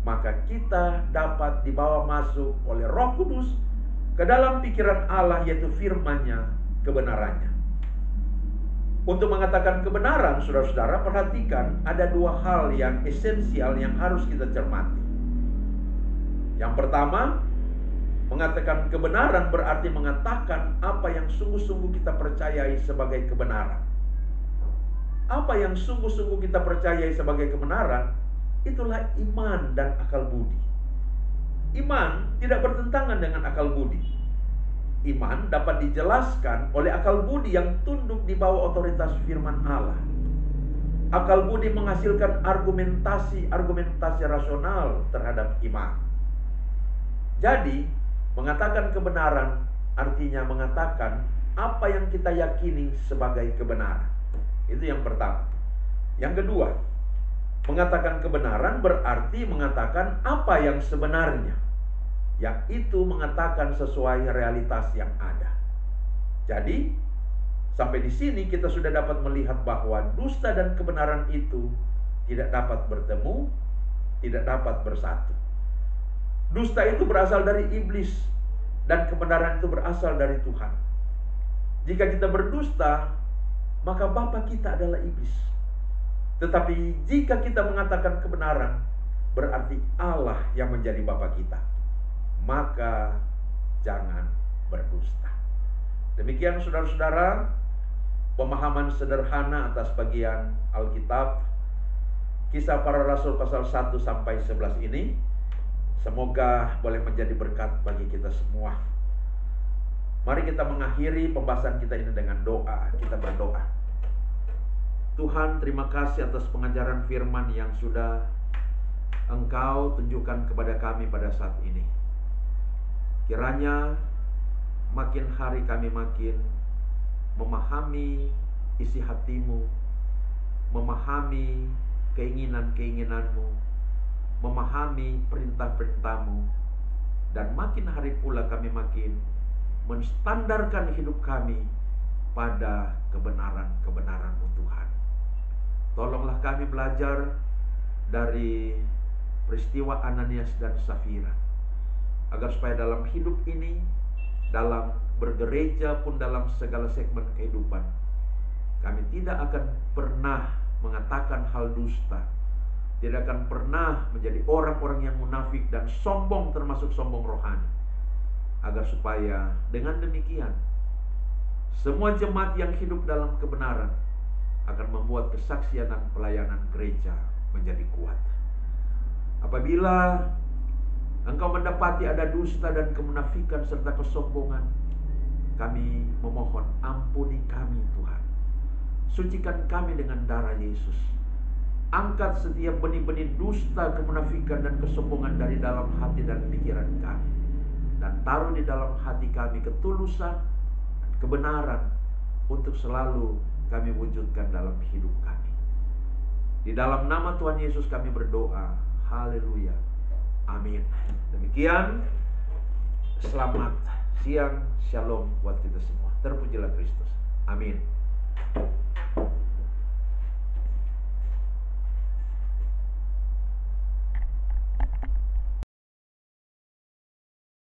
S1: maka kita dapat dibawa masuk oleh Roh Kudus ke ke dalam pikiran Allah, yaitu firman-Nya, kebenarannya. Untuk mengatakan kebenaran, saudara-saudara, perhatikan ada dua hal yang esensial yang harus kita cermati. Yang pertama, mengatakan kebenaran berarti mengatakan apa yang sungguh-sungguh kita percayai sebagai kebenaran. Apa yang sungguh-sungguh kita percayai sebagai kebenaran, itulah iman dan akal budi. Iman tidak bertentangan dengan akal budi. Iman dapat dijelaskan oleh akal budi yang tunduk di bawah otoritas firman Allah. Akal budi menghasilkan argumentasi rasional terhadap iman. Jadi, mengatakan kebenaran artinya mengatakan apa yang kita yakini sebagai kebenaran. Itu yang pertama. Yang kedua, mengatakan kebenaran berarti mengatakan apa yang sebenarnya, yaitu mengatakan sesuai realitas yang ada. Jadi, sampai di sini kita sudah dapat melihat bahwa dusta dan kebenaran itu tidak dapat bertemu, tidak dapat bersatu. Dusta itu berasal dari iblis dan kebenaran itu berasal dari Tuhan. Jika kita berdusta, maka bapa kita adalah iblis. Tetapi jika kita mengatakan kebenaran, berarti Allah yang menjadi bapa kita. Maka jangan berdusta. Demikian saudara-saudara, pemahaman sederhana atas bagian Alkitab Kisah Para Rasul pasal 1 sampai 11 ini. Semoga boleh menjadi berkat bagi kita semua. Mari kita mengakhiri pembahasan kita ini dengan doa. Kita berdoa. Tuhan, terima kasih atas pengajaran firman yang sudah Engkau tunjukkan kepada kami pada saat ini. Kiranya makin hari kami makin memahami isi hati-Mu, memahami keinginan-keinginan-Mu, memahami perintah-perintah-Mu, dan makin hari pula kami makin menstandarkan hidup kami pada kebenaran-kebenaran-Mu Tuhan. Tolonglah kami belajar dari peristiwa Ananias dan Safira, agar supaya dalam hidup ini, dalam bergereja pun dalam segala segmen kehidupan, kami tidak akan pernah mengatakan hal dusta, tidak akan pernah menjadi orang-orang yang munafik dan sombong, termasuk sombong rohani, agar supaya dengan demikian semua jemaat yang hidup dalam kebenaran akan membuat kesaksian dan pelayanan gereja menjadi kuat. Apabila Engkau mendapati ada dusta dan kemunafikan serta kesombongan, kami memohon ampuni kami Tuhan. Sucikan kami dengan darah Yesus. Angkat setiap benih-benih dusta, kemunafikan dan kesombongan dari dalam hati dan pikiran kami, dan taruh di dalam hati kami ketulusan dan kebenaran untuk selalu kami wujudkan dalam hidup kami. Di dalam nama Tuhan Yesus kami berdoa. Haleluya. Amin. Demikian, selamat siang, shalom buat kita semua. Terpujilah Kristus. Amin.